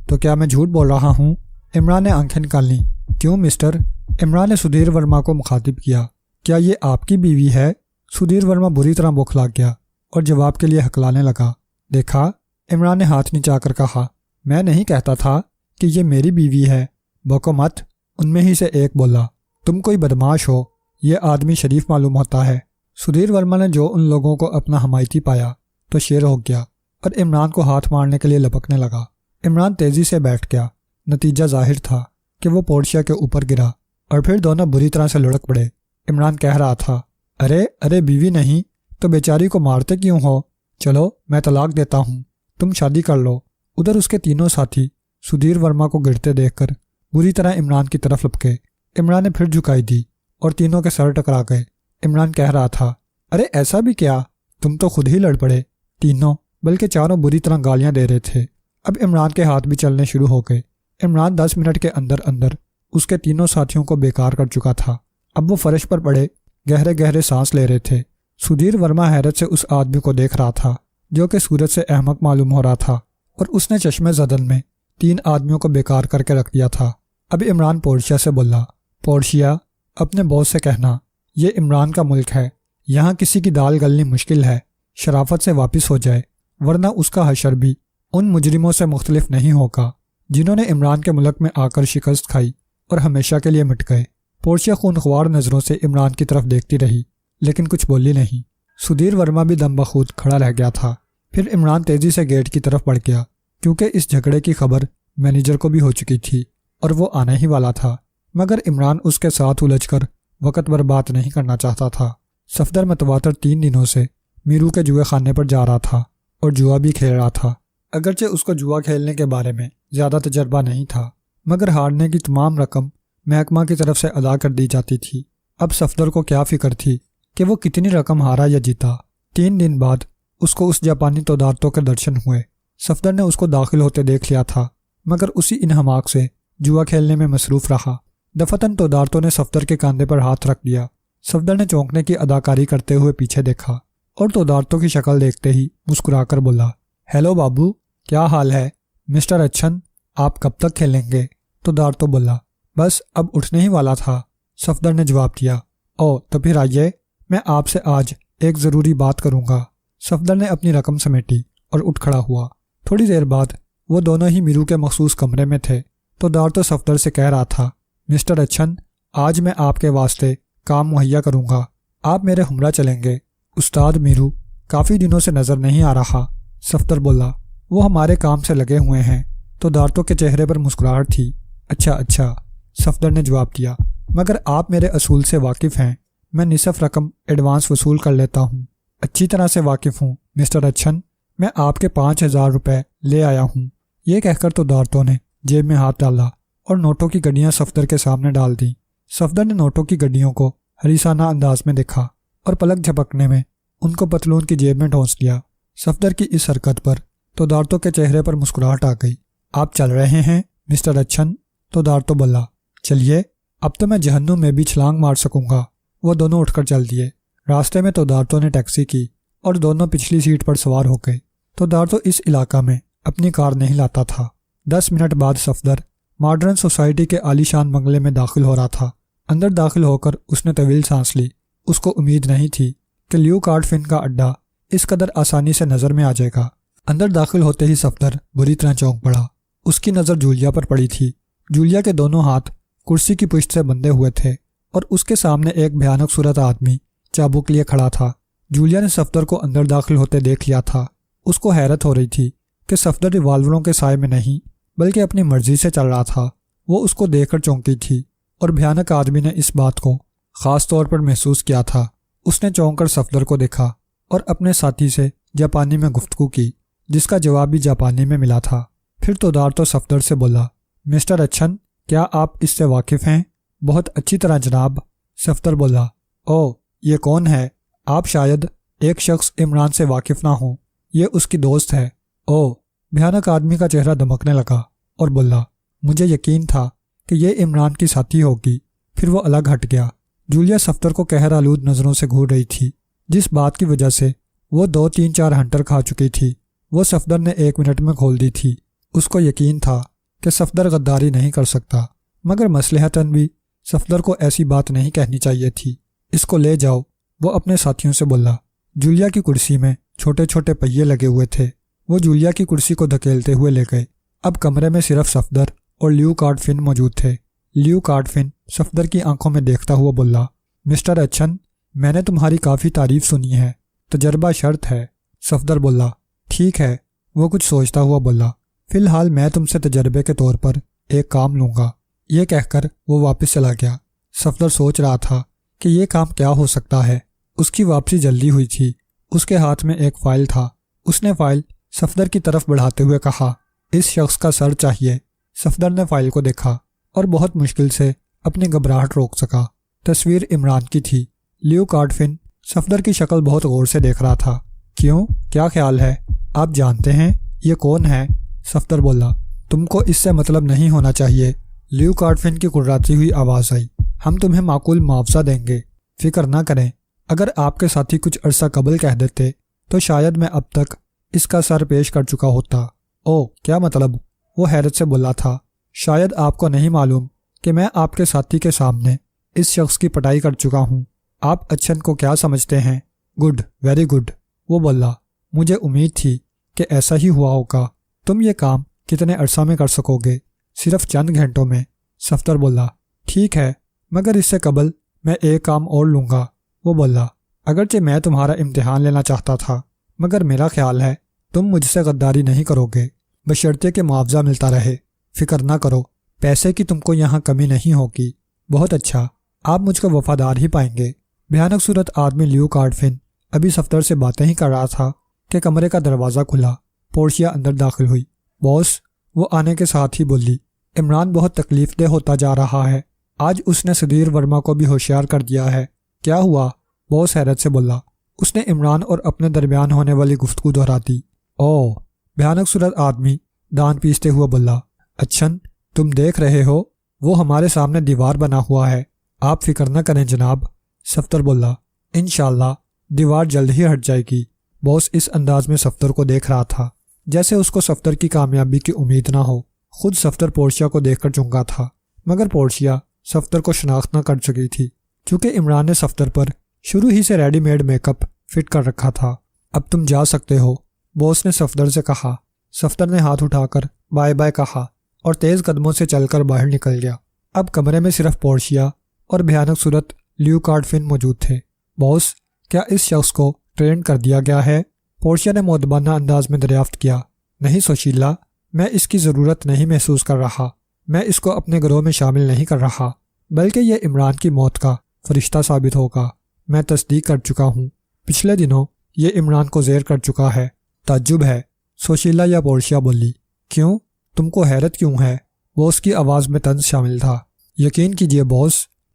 تو کیا میں جھوٹ بول رہا ہوں؟ عمران نے آنکھیں نکال لیں۔ کیوں مسٹر؟ عمران نے سدھیر ورما کو مخاطب کیا۔ کیا یہ آپ کی بیوی ہے؟ سدھیر ورما بری طرح بوکھلا گیا اور جواب کے لیے ہکلانے لگا۔ دیکھا، عمران نے ہاتھ نیچا کر کہا، میں نہیں کہتا تھا کہ یہ میری بیوی ہے۔ بکو مت، ان میں ہی سے ایک بولا۔ تم کوئی بدماش ہو، یہ آدمی شریف معلوم ہوتا ہے۔ سدھیر ورما نے جو ان لوگوں کو اپنا حمایتی پایا تو شیر ہو گیا اور عمران کو ہاتھ مارنے کے لیے لپکنے لگا۔ عمران تیزی سے بیٹھ گیا۔ نتیجہ ظاہر تھا کہ وہ پورشیا کے اوپر گرا اور پھر دونوں بری طرح سے لڑک پڑے۔ عمران کہہ رہا تھا، ارے بیوی نہیں تو بیچاری کو مارتے کیوں ہو؟ چلو میں طلاق دیتا ہوں، تم شادی کر لو۔ ادھر اس کے تینوں ساتھی سدھیر ورما کو گرتے دیکھ کر بری طرح عمران کی طرف لپکے۔ عمران نے پھر جھکائی دی اور تینوں کے سر ٹکرا گئے۔ عمران کہہ رہا تھا، ارے ایسا بھی کیا، تم تو خود ہی لڑ پڑے۔ تینوں بلکہ چاروں بری طرح گالیاں دے رہے تھے۔ اب عمران کے ہاتھ بھی چلنے شروع ہو گئے۔ عمران 10 منٹ کے اندر اندر اس کے تینوں ساتھیوں کو بیکار کر چکا تھا۔ اب وہ فرش پر پڑے گہرے گہرے سانس لے رہے تھے۔ سدھیر ورما حیرت سے اس آدمی کو دیکھ رہا تھا جو کہ صورت سے احمق معلوم ہو رہا تھا، اور اس نے چشمے زدن میں 3 آدمیوں کو بیکار کر کے رکھ دیا تھا۔ اب عمران پورشیا سے بولا، پورشیا، اپنے باس سے کہنا یہ عمران کا ملک ہے، یہاں کسی کی دال گلنی مشکل ہے، شرافت سے واپس ہو جائے ورنہ اس کا حشر بھی ان مجرموں سے مختلف نہیں ہوگا جنہوں نے عمران کے ملک میں آ کر شکست کھائی اور ہمیشہ کے لیے مٹ گئے۔ پورشیا خونخوار نظروں سے عمران کی طرف دیکھتی رہی لیکن کچھ بولی نہیں۔ سدھیر ورما بھی دم بخود کھڑا رہ گیا تھا۔ پھر عمران تیزی سے گیٹ کی طرف بڑھ گیا کیونکہ اس جھگڑے کی خبر مینیجر کو بھی ہو چکی تھی اور وہ آنے ہی والا تھا، مگر عمران اس کے ساتھ الجھ کر وقت برباد نہیں کرنا چاہتا تھا۔ صفدر متواتر 3 دنوں سے میرو کے جوئے خانے پر جا رہا تھا اور جوا بھی کھیل رہا تھا۔ اگرچہ اس کو جوا کھیلنے کے بارے میں زیادہ تجربہ نہیں تھا، مگر ہارنے کی تمام رقم محکمہ کی طرف سے ادا کر دی جاتی تھی۔ اب صفدر کو کیا فکر تھی کہ وہ کتنی رقم ہارا یا جیتا۔ 3 دن بعد اس کو اس جاپانی تودارتوں کے درشن ہوئے۔ صفدر نے اس کو داخل ہوتے دیکھ لیا تھا مگر اسی انہماک سے جوا کھیلنے میں مصروف رہا۔ دفتن تودارتوں نے صفدر کے کاندھے پر ہاتھ رکھ دیا۔ صفدر نے چونکنے کی اداکاری کرتے ہوئے پیچھے دیکھا اور تودارتوں کی شکل دیکھتے ہی مسکرا کر بولا، ہیلو بابو، کیا حال ہے؟ مسٹر اچھن، آپ کب تک کھیلیں گے؟ تودارتو بولا، بس اب اٹھنے ہی والا تھا۔ صفدر نے جواب دیا، او تو پھر آئیے، میں آپ سے آج ایک ضروری بات کروں گا۔ صفدر نے اپنی رقم سمیٹی اور اٹھ کھڑا ہوا۔ تھوڑی دیر بعد وہ دونوں ہی میرو کے مخصوص کمرے میں تھے۔ تودارتو صفدر سے کہہ رہا تھا، مسٹر اچھن، آج میں آپ کے واسطے کام مہیا کروں گا، آپ میرے ہمراہ چلیں گے۔ استاد میرو کافی دنوں سے نظر نہیں آ رہا۔ صفدر بولا، وہ ہمارے کام سے لگے ہوئے ہیں۔ تودارتو کے چہرے پر مسکراہٹ تھی۔ اچھا، صفدر نے جواب دیا، مگر آپ میرے اصول سے واقف ہیں، میں نصف رقم ایڈوانس وصول کر لیتا ہوں۔ اچھی طرح سے واقف ہوں مسٹر اچھن، میں آپ کے 5000 روپے لے آیا ہوں۔ یہ کہہ کر تودارتو نے جیب میں ہاتھ ڈالا اور نوٹوں کی گڈیاں صفدر کے سامنے ڈال دیں۔ صفدر نے نوٹوں کی گڈیوں کو حریصانہ انداز میں دیکھا اور پلک جھپکنے میں ان کو پتلون کی جیب میں ڈھونس لیا۔ صفدر کی اس حرکت پر تودارتو کے چہرے پر مسکراہٹ آ گئی۔ آپ چل رہے ہیں مسٹر اچھن؟ تودارتو بولا، چلیے، اب تو میں جہنم میں بھی چھلانگ مار سکوں گا۔ وہ دونوں اٹھ کر چل دیے۔ راستے میں تودارتو نے ٹیکسی کی اور دونوں پچھلی سیٹ پر سوار ہو گئے۔ تودارتو اس علاقہ میں اپنی کار نہیں لاتا تھا۔ 10 منٹ بعد صفدر ماڈرن سوسائٹی کے عالی شان بنگلے میں داخل ہو رہا تھا۔ اندر داخل ہو کر اس نے طویل سانس لی۔ اس کو امید نہیں تھی کہ لیو کارڈ فن کا اڈا اس قدر آسانی سے نظر میں آ جائے گا۔ اندر داخل ہوتے ہی صفدر بری طرح چونک پڑا۔ اس کی نظر جولیا پر پڑی تھی۔ جولیا کے دونوں ہاتھ کرسی کی پشت سے بندھے ہوئے تھے اور اس کے سامنے ایک بھیانک صورت آدمی چابک لیے کھڑا تھا۔ جولیا نے صفدر کو اندر داخل ہوتے دیکھ لیا تھا۔ اس کو حیرت ہو رہی تھی کہ صفدر ریوالوروں کے سائے میں نہیں بلکہ اپنی مرضی سے چل رہا تھا۔ وہ اس کو دیکھ کر چونکی تھی اور بھیانک آدمی نے اس بات کو خاص طور پر محسوس کیا تھا۔ اس نے چونک کر صفدر کو دیکھا اور اپنے ساتھی سے جاپانی میں گفتگو کی جس کا جواب بھی جاپانی میں ملا تھا۔ پھر تودارتو صفدر سے بولا، مسٹر اچھن، کیا آپ اس سے واقف ہیں؟ بہت اچھی طرح جناب۔ صفدر بولا، او یہ کون ہے؟ آپ شاید ایک شخص عمران سے واقف نہ ہوں، یہ اس کی دوست ہے۔ او، بھیانک آدمی کا چہرہ دمکنے لگا اور بولا، مجھے یقین تھا کہ یہ عمران کی ساتھی ہوگی، پھر وہ الگ ہٹ گیا۔ جولیا صفدر کو قہر آلود نظروں سے گھور رہی تھی، جس بات کی وجہ سے وہ 2-3-4 ہنٹر کھا چکی تھی وہ صفدر نے 1 منٹ میں کھول دی تھی۔ اس کو یقین تھا کہ صفدر غداری نہیں کر سکتا، مگر مصلحتاً بھی صفدر کو ایسی بات نہیں کہنی چاہیے تھی۔ اس کو لے جاؤ، وہ اپنے ساتھیوں سے بولا۔ جولیا کی کرسی میں چھوٹے چھوٹے پہیے لگے ہوئے تھے، وہ جولیا کی کرسی کو دھکیلتے ہوئے لے گئے۔ اب کمرے میں صرف صفدر اور لیو کارڈفن موجود تھے۔ لیو کارڈفن صفدر کی آنکھوں میں دیکھتا ہوا بولا، مسٹر اچھن، میں نے تمہاری کافی تعریف سنی ہے، تجربہ شرط ہے۔ صفدر بولا، ٹھیک ہے۔ وہ کچھ سوچتا ہوا بولا، فی الحال میں تم سے تجربے کے طور پر ایک کام لوں گا۔ یہ کہہ کر وہ واپس چلا گیا۔ صفدر سوچ رہا تھا کہ یہ کام کیا ہو سکتا ہے۔ اس کی واپسی جلدی ہوئی تھی۔ اس کے ہاتھ میں ایک فائل تھا۔ اس نے فائل صفدر کی طرف بڑھاتے ہوئے کہا، اس شخص کا سر چاہیے۔ صفدر نے فائل کو دیکھا اور بہت مشکل سے اپنی گھبراہٹ روک سکا۔ تصویر عمران کی تھی۔ لیو کارڈفن صفدر کی شکل بہت غور سے دیکھ رہا تھا۔ کیوں؟ کیا خیال ہے؟ آپ جانتے ہیں یہ کون ہے؟ صفدر بولا، تم کو اس سے مطلب نہیں ہونا چاہیے۔ لیو کارڈفن کی کرراتی ہوئی آواز آئی، ہم تمہیں معقول معاوضہ دیں گے، فکر نہ کریں۔ اگر آپ کے ساتھی کچھ عرصہ قبل کہہ دیتے تو شاید میں اب تک اس کا سر پیش کر چکا ہوتا۔ او، کیا مطلب؟ وہ حیرت سے بولا تھا، شاید آپ کو نہیں معلوم کہ میں آپ کے ساتھی کے سامنے اس شخص کی پٹائی کر چکا ہوں۔ آپ اچھن کو کیا سمجھتے ہیں؟ Good, very good. وہ بولا، مجھے امید تھی کہ ایسا ہی ہوا ہوگا۔ تم یہ کام کتنے عرصہ میں کر سکو گے؟ صرف چند گھنٹوں میں۔ صفدر بولا، ٹھیک ہے، مگر اس سے قبل میں ایک کام اور لوں گا۔ وہ بولا، اگرچہ میں تمہارا امتحان لینا چاہتا تھا، مگر میرا خیال ہے تم مجھ سے غداری نہیں کرو گے، بشرطے کہ معاوضہ ملتا رہے۔ فکر نہ کرو، پیسے کی تم کو یہاں کمی نہیں ہوگی۔ بہت اچھا، آپ مجھ کو وفادار ہی پائیں گے۔ بھیانک صورت آدمی لیو کارڈفن ابھی صفدر سے باتیں ہی کر رہا تھا کہ کمرے کا دروازہ کھلا۔ پورشیا اندر داخل ہوئی۔ باس، وہ آنے کے ساتھ ہی بولی، عمران بہت تکلیف دہ ہوتا جا رہا ہے۔ آج اس نے سدھیر ورما کو بھی ہوشیار کر دیا ہے۔ کیا ہوا؟ باس حیرت سے بولا۔ اس نے عمران اور اپنے درمیان ہونے والی گفتگو دہرا دی۔ او، بھیانک صورت آدمی دان پیستے ہوئے بولا، اچھن، تم دیکھ رہے ہو وہ ہمارے سامنے دیوار بنا ہوا ہے۔ آپ فکر نہ کریں جناب۔ صفدر بولا، انشاءاللہ دیوار جلد ہی ہٹ جائے گی۔ باس اس انداز میں صفدر کو دیکھ رہا تھا جیسے اس کو صفدر کی کامیابی کی امید نہ ہو۔ خود صفدر پورشیا کو دیکھ کر چونکا تھا، مگر پورشیا صفدر کو شناخت نہ کر چکی تھی کیونکہ عمران نے صفدر پر شروع ہی سے ready made make up fit کر رکھا تھا۔ اب تم جا سکتے ہو، باس نے صفدر سے کہا۔ صفدر نے ہاتھ اٹھا کر بائے بائے کہا اور تیز قدموں سے چل کر باہر نکل گیا۔ اب کمرے میں صرف پورشیا اور بھیانک صورت لیو کارڈفن موجود تھے۔ باس، کیا اس شخص کو ٹرین کر دیا گیا ہے؟ پورشیا نے مؤدبانہ انداز میں دریافت کیا۔ نہیں سوشیلا، میں اس کی ضرورت نہیں محسوس کر رہا۔ میں اس کو اپنے گروہ میں شامل نہیں کر رہا، بلکہ یہ عمران کی موت کا فرشتہ ثابت ہوگا۔ میں تصدیق کر چکا ہوں، پچھلے دنوں یہ عمران کو زیر کر چکا ہے۔ تعجب ہے، سوشیلا یا پورشیا بولی۔ کیوں؟ تم کو حیرت کیوں ہے؟ باس کی آواز میں طنز شامل تھا۔ یقین کیجئے باس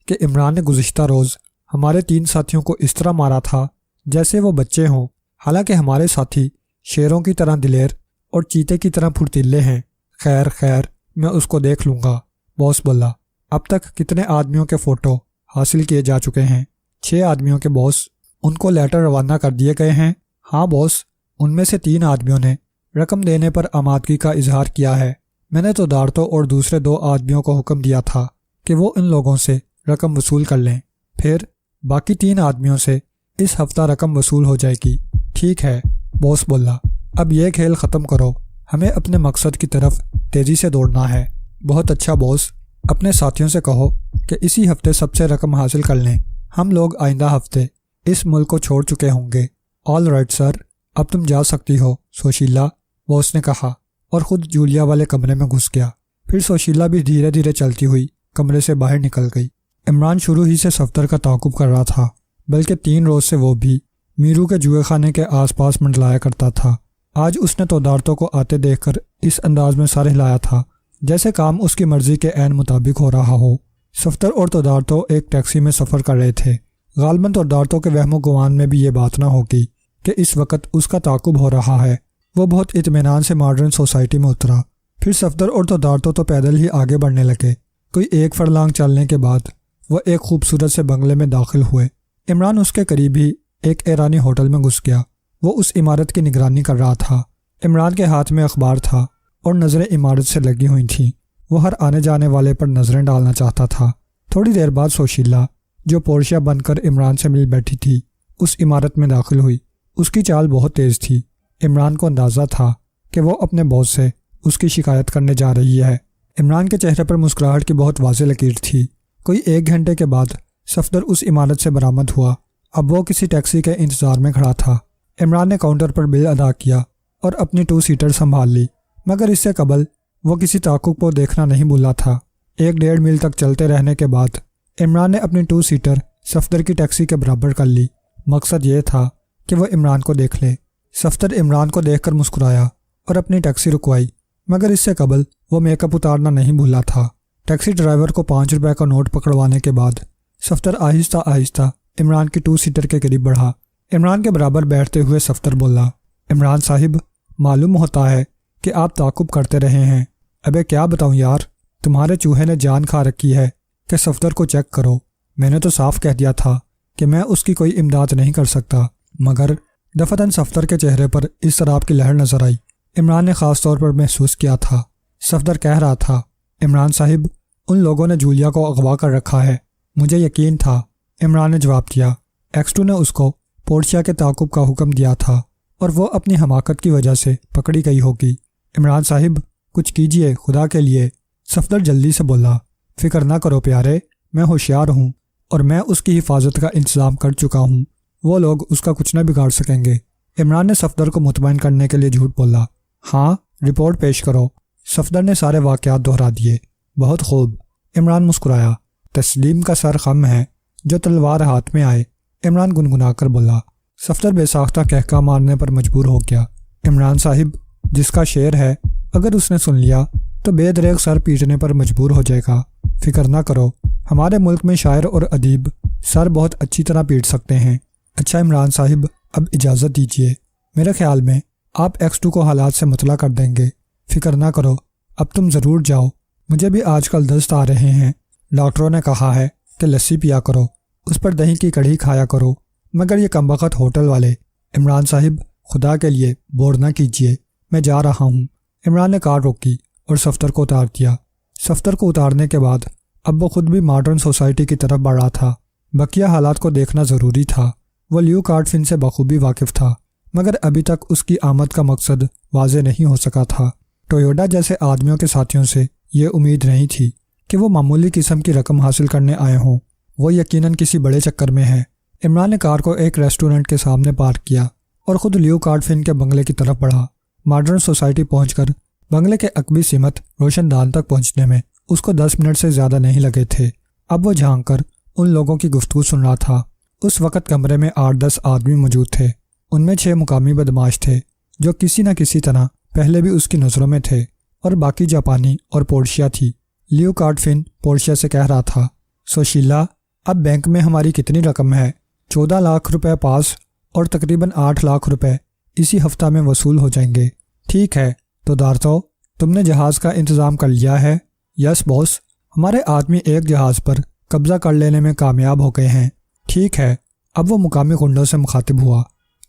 کہ عمران نے گزشتہ روز ہمارے 3 ساتھیوں کو اس طرح مارا تھا جیسے وہ بچے ہوں، حالانکہ ہمارے ساتھی شیروں کی طرح دلیر اور چیتے کی طرح پھرتیلے ہیں۔ خیر خیر، میں اس کو دیکھ لوں گا، باس بولا۔ اب تک کتنے آدمیوں کے فوٹو حاصل کیے جا چکے ہیں؟ 6 آدمیوں کے باس۔ ان کو لیٹر روانہ کر دیے گئے ہیں؟ ہاں باس، ان میں سے 3 آدمیوں نے رقم دینے پر آمادگی کا اظہار کیا ہے۔ میں نے تو دارتوں اور دوسرے 2 آدمیوں کو حکم دیا تھا کہ وہ ان لوگوں سے رقم وصول کر لیں، پھر باقی 3 آدمیوں سے اس ہفتہ رقم وصول ہو جائے گی۔ ٹھیک ہے، باس بولا، اب یہ کھیل ختم کرو، ہمیں اپنے مقصد کی طرف تیزی سے دوڑنا ہے۔ بہت اچھا باس، اپنے ساتھیوں سے کہو کہ اسی ہفتے سب سے رقم حاصل کر لیں۔ ہم لوگ آئندہ ہفتے اس ملک کو چھوڑ چکے ہوں گے۔ آل رائٹ سر، اب تم جا سکتی ہو سوشیلا، باس نے کہا اور خود جولیا والے کمرے میں گھس گیا۔ پھر سوشیلا بھی دھیرے دھیرے چلتی ہوئی کمرے سے باہر نکل گئی۔ عمران شروع ہی سے صفدر کا تعاقب کر رہا تھا، بلکہ 3 روز سے وہ بھی میرو کے جوئے خانے کے آس پاس منڈلایا کرتا تھا۔ آج اس نے تودارتوں کو آتے دیکھ کر اس انداز میں سر ہلایا تھا جیسے کام اس کی مرضی کے عین مطابق ہو رہا ہو۔ صفدر اور تودارتوں ایک ٹیکسی میں سفر کر رہے تھے۔ غالباً تودارتوں کے وہم و گمان میں بھی یہ بات نہ ہوگی کہ اس وقت اس کا تعاقب ہو رہا ہے۔ وہ بہت اطمینان سے ماڈرن سوسائٹی میں اترا۔ پھر صفدر اور تودارتوں تو پیدل ہی آگے بڑھنے لگے۔ کوئی 1 فرلانگ چلنے کے بعد وہ ایک خوبصورت سے بنگلے میں داخل ہوئے۔ عمران اس کے قریب ہی ایک ایرانی ہوٹل میں گھس گیا۔ وہ اس عمارت کی نگرانی کر رہا تھا۔ عمران کے ہاتھ میں اخبار تھا اور نظریں عمارت سے لگی ہوئی تھیں۔ وہ ہر آنے جانے والے پر نظریں ڈالنا چاہتا تھا۔ تھوڑی دیر بعد سوشیلا، جو پورشیا بن کر عمران سے مل بیٹھی تھی، اس عمارت میں داخل ہوئی۔ اس کی چال بہت تیز تھی۔ عمران کو اندازہ تھا کہ وہ اپنے باس سے اس کی شکایت کرنے جا رہی ہے۔ عمران کے چہرے پر مسکراہٹ کی بہت واضح لکیر تھی۔ کوئی 1 گھنٹے کے بعد صفدر اس عمارت سے برآمد ہوا۔ اب وہ کسی ٹیکسی کے انتظار میں کھڑا تھا۔ عمران نے کاؤنٹر پر بل ادا کیا اور اپنی 2 سیٹر سنبھال لی، مگر اس سے قبل وہ کسی تعاقب کو دیکھنا نہیں بھولا تھا۔ 1.5 میل تک چلتے رہنے کے بعد عمران نے اپنی 2 سیٹر صفدر کی ٹیکسی کے برابر کر لی۔ مقصد یہ تھا کہ وہ عمران کو دیکھ لے۔ صفدر عمران کو دیکھ کر مسکرایا اور اپنی ٹیکسی رکوائی، مگر اس سے قبل وہ میک اپ اتارنا نہیں بھولا تھا۔ ٹیکسی ڈرائیور کو 5 روپے کا نوٹ پکڑوانے کے بعد صفدر آہستہ آہستہ عمران کی 2 سیٹر کے قریب بڑھا۔ عمران کے برابر بیٹھتے ہوئے صفدر بولا، عمران صاحب، معلوم ہوتا ہے کہ آپ تعاقب کرتے رہے ہیں۔ ابے کیا بتاؤں یار، تمہارے چوہے نے جان کھا رکھی ہے کہ صفدر کو چیک کرو۔ میں نے تو صاف کہہ دیا تھا کہ میں اس کی کوئی امداد نہیں کر سکتا، مگر دفتن صفدر کے چہرے پر اضطراب کی لہر نظر آئی۔ عمران نے خاص طور پر محسوس کیا تھا۔ صفدر کہہ رہا تھا، عمران صاحب، ان لوگوں نے جولیا کو اغوا کر رکھا ہے۔ مجھے یقین تھا، عمران نے جواب دیا۔ ایکس2 نے اس کو پورشیا کے تعاقب کا حکم دیا تھا اور وہ اپنی حماقت کی وجہ سے پکڑی گئی ہوگی۔ عمران صاحب، کچھ کیجئے خدا کے لیے۔ صفدر جلدی سے بولا، فکر نہ کرو پیارے، میں ہوشیار ہوں اور میں اس کی حفاظت کا انتظام کر چکا ہوں۔ وہ لوگ اس کا کچھ نہ بگاڑ سکیں گے۔ عمران نے صفدر کو مطمئن کرنے کے لیے جھوٹ بولا۔ ہاں، رپورٹ پیش کرو۔ صفدر نے سارے واقعات دہرا دیے۔ بہت خوب، عمران مسکرایا۔ تسلیم کا سر خم ہے جو تلوار ہاتھ میں آئے، عمران گنگنا کر بولا۔ صفدر بے ساختہ کہکا مارنے پر مجبور ہو گیا۔ عمران صاحب، جس کا شعر ہے، اگر اس نے سن لیا تو بے دریغ سر پیٹنے پر مجبور ہو جائے گا۔ فکر نہ کرو، ہمارے ملک میں شاعر اور ادیب سر بہت اچھی طرح پیٹ سکتے ہیں۔ اچھا عمران صاحب، اب اجازت دیجیے۔ میرے خیال میں آپ ایکس2 کو حالات سے مطلع کر دیں گے۔ فکر نہ کرو، اب تم ضرور جاؤ۔ مجھے بھی آج کل دست آ رہے ہیں۔ ڈاکٹروں نے کہا ہے کہ لسی پیا کرو، اس پر دہی کی کڑھی کھایا کرو، مگر یہ کمبخت ہوٹل والے۔ عمران صاحب، خدا کے لیے بور نہ کیجیے، میں جا رہا ہوں۔ عمران نے کار روکی اور صفدر کو اتار دیا۔ صفدر کو اتارنے کے بعد اب وہ خود بھی ماڈرن سوسائٹی کی طرف بڑھا تھا۔ بقیہ حالات کو دیکھنا ضروری تھا۔ وہ لیو کارڈفن سے بخوبی واقف تھا، مگر ابھی تک اس کی آمد کا مقصد واضح نہیں ہو سکا تھا۔ ٹویوٹا جیسے آدمیوں کے ساتھیوں سے یہ امید نہیں تھی کہ وہ معمولی قسم کی رقم حاصل کرنے آئے ہوں۔ وہ یقیناً کسی بڑے چکر میں ہے۔ عمران نے کار کو ایک ریسٹورنٹ کے سامنے پارک کیا اور خود لیو کارڈفن کے بنگلے کی طرف بڑھا۔ ماڈرن سوسائٹی پہنچ کر بنگلے کے عقبی سمت روشن دان تک پہنچنے میں اس کو 10 منٹ سے زیادہ نہیں لگے تھے۔ اب وہ جھانک کر ان لوگوں کی گفتگو سن رہا تھا۔ اس وقت کمرے میں 8-10 آدمی موجود تھے۔ ان میں 6 مقامی بدماش تھے جو کسی نہ کسی طرح پہلے بھی اس کی نظروں میں تھے، اور باقی جاپانی اور پورشیا تھی۔ لیو کارڈفن پورشیا سے کہہ رہا تھا، سوشیلا، اب بینک میں ہماری کتنی رقم ہے؟ 14 لاکھ روپے پاس اور تقریباً 8 لاکھ روپے اسی ہفتہ میں وصول ہو جائیں گے۔ ٹھیک ہے تو دارتو، تم نے جہاز کا انتظام کر لیا ہے؟ یس باس، ہمارے آدمی ایک جہاز پر قبضہ کر لینے میں کامیاب ہو گئے ہیں۔ ٹھیک ہے۔ اب وہ مقامی گنڈوں سے مخاطب ہوا،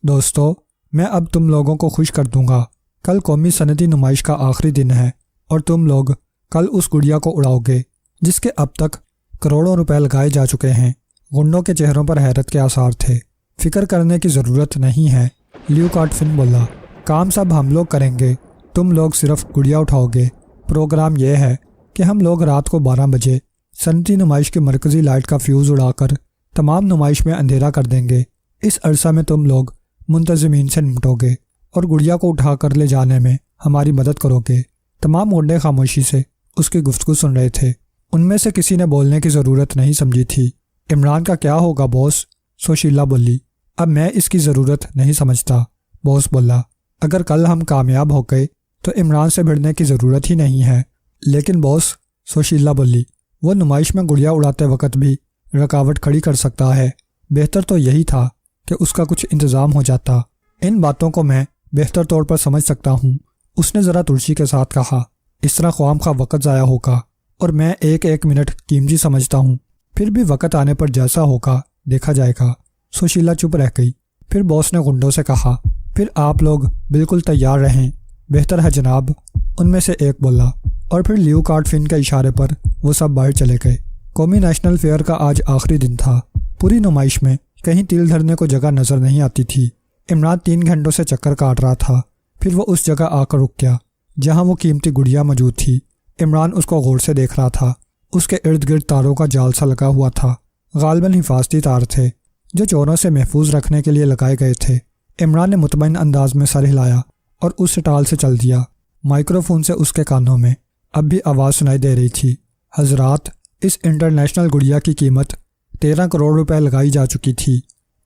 دوستو، میں اب تم لوگوں کو خوش کر دوں گا۔ کل قومی صنعتی نمائش کا آخری دن ہے اور تم لوگ کل اس گڑیا کو اڑاؤ گے جس کے اب تک کروڑوں روپے لگائے جا چکے ہیں۔ گنڈوں کے چہروں پر حیرت کے آثار تھے۔ فکر کرنے کی ضرورت نہیں ہے، لیو کارڈفن بولا، کام سب ہم لوگ کریں گے، تم لوگ صرف گڑیا اٹھاؤ گے۔ پروگرام یہ ہے کہ ہم لوگ رات کو 12 بجے صنعتی نمائش کی مرکزی لائٹ کا فیوز اڑا کر تمام نمائش میں اندھیرا کر دیں گے۔ اس عرصہ میں تم لوگ منتظمین سے نمٹو گے اور گڑیا کو اٹھا کر لے جانے میں ہماری مدد کرو گے۔ تمام گنڈے خاموشی سے اس کی گفتگو سن رہے تھے۔ ان میں سے کسی نے بولنے کی ضرورت نہیں سمجھی تھی۔ عمران کا کیا ہوگا باس؟ سوشیلا بولی، اب میں اس کی ضرورت نہیں سمجھتا۔ باس بولا، اگر کل ہم کامیاب ہو گئے تو عمران سے بھیڑنے کی ضرورت ہی نہیں ہے۔ لیکن باس، سوشیلا بولی، وہ نمائش میں گڑیا اڑاتے وقت بھی رکاوٹ کھڑی کر سکتا ہے۔ بہتر تو یہی تھا کہ اس کا کچھ انتظام ہو جاتا۔ ان باتوں کو میں بہتر طور پر سمجھ سکتا ہوں، اس نے ذرا ترشی کے ساتھ کہا۔ اس طرح خواہ مخواہ وقت ضائع ہوگا۔ اور میں ایک ایک منٹ قیمتی سمجھتا ہوں۔ پھر بھی وقت آنے پر جیسا ہوگا دیکھا جائے گا۔ سشیلا چپ رہ گئی۔ پھر باس نے گنڈوں سے کہا، پھر آپ لوگ بالکل تیار رہیں، بہتر ہے جناب، ان میں سے ایک بولا، اور پھر لیو کارٹ فن کے اشارے پر وہ سب باہر چلے گئے۔ قومی نیشنل فیئر کا آج آخری دن تھا۔ پوری نمائش میں کہیں تیل دھرنے کو جگہ نظر نہیں آتی تھی۔ عمران 3 گھنٹوں سے چکر کاٹ رہا تھا۔ پھر وہ اس جگہ آ کر رک گیا جہاں وہ قیمتی گڑیا موجود تھی۔ عمران اس کو غور سے دیکھ رہا تھا۔ اس کے ارد گرد تاروں کا جال سا لگا ہوا تھا، غالباً حفاظتی تار تھے جو چوروں سے محفوظ رکھنے کے لیے لگائے گئے تھے۔ عمران نے مطمئن انداز میں سر ہلایا اور اس سٹال سے چل دیا۔ مائکرو فون سے اس کے کانوں میں اب بھی آواز سنائی دے رہی تھی، حضرات، اس انٹرنیشنل گڑیا کی قیمت 13 کروڑ روپے لگائی جا چکی تھی۔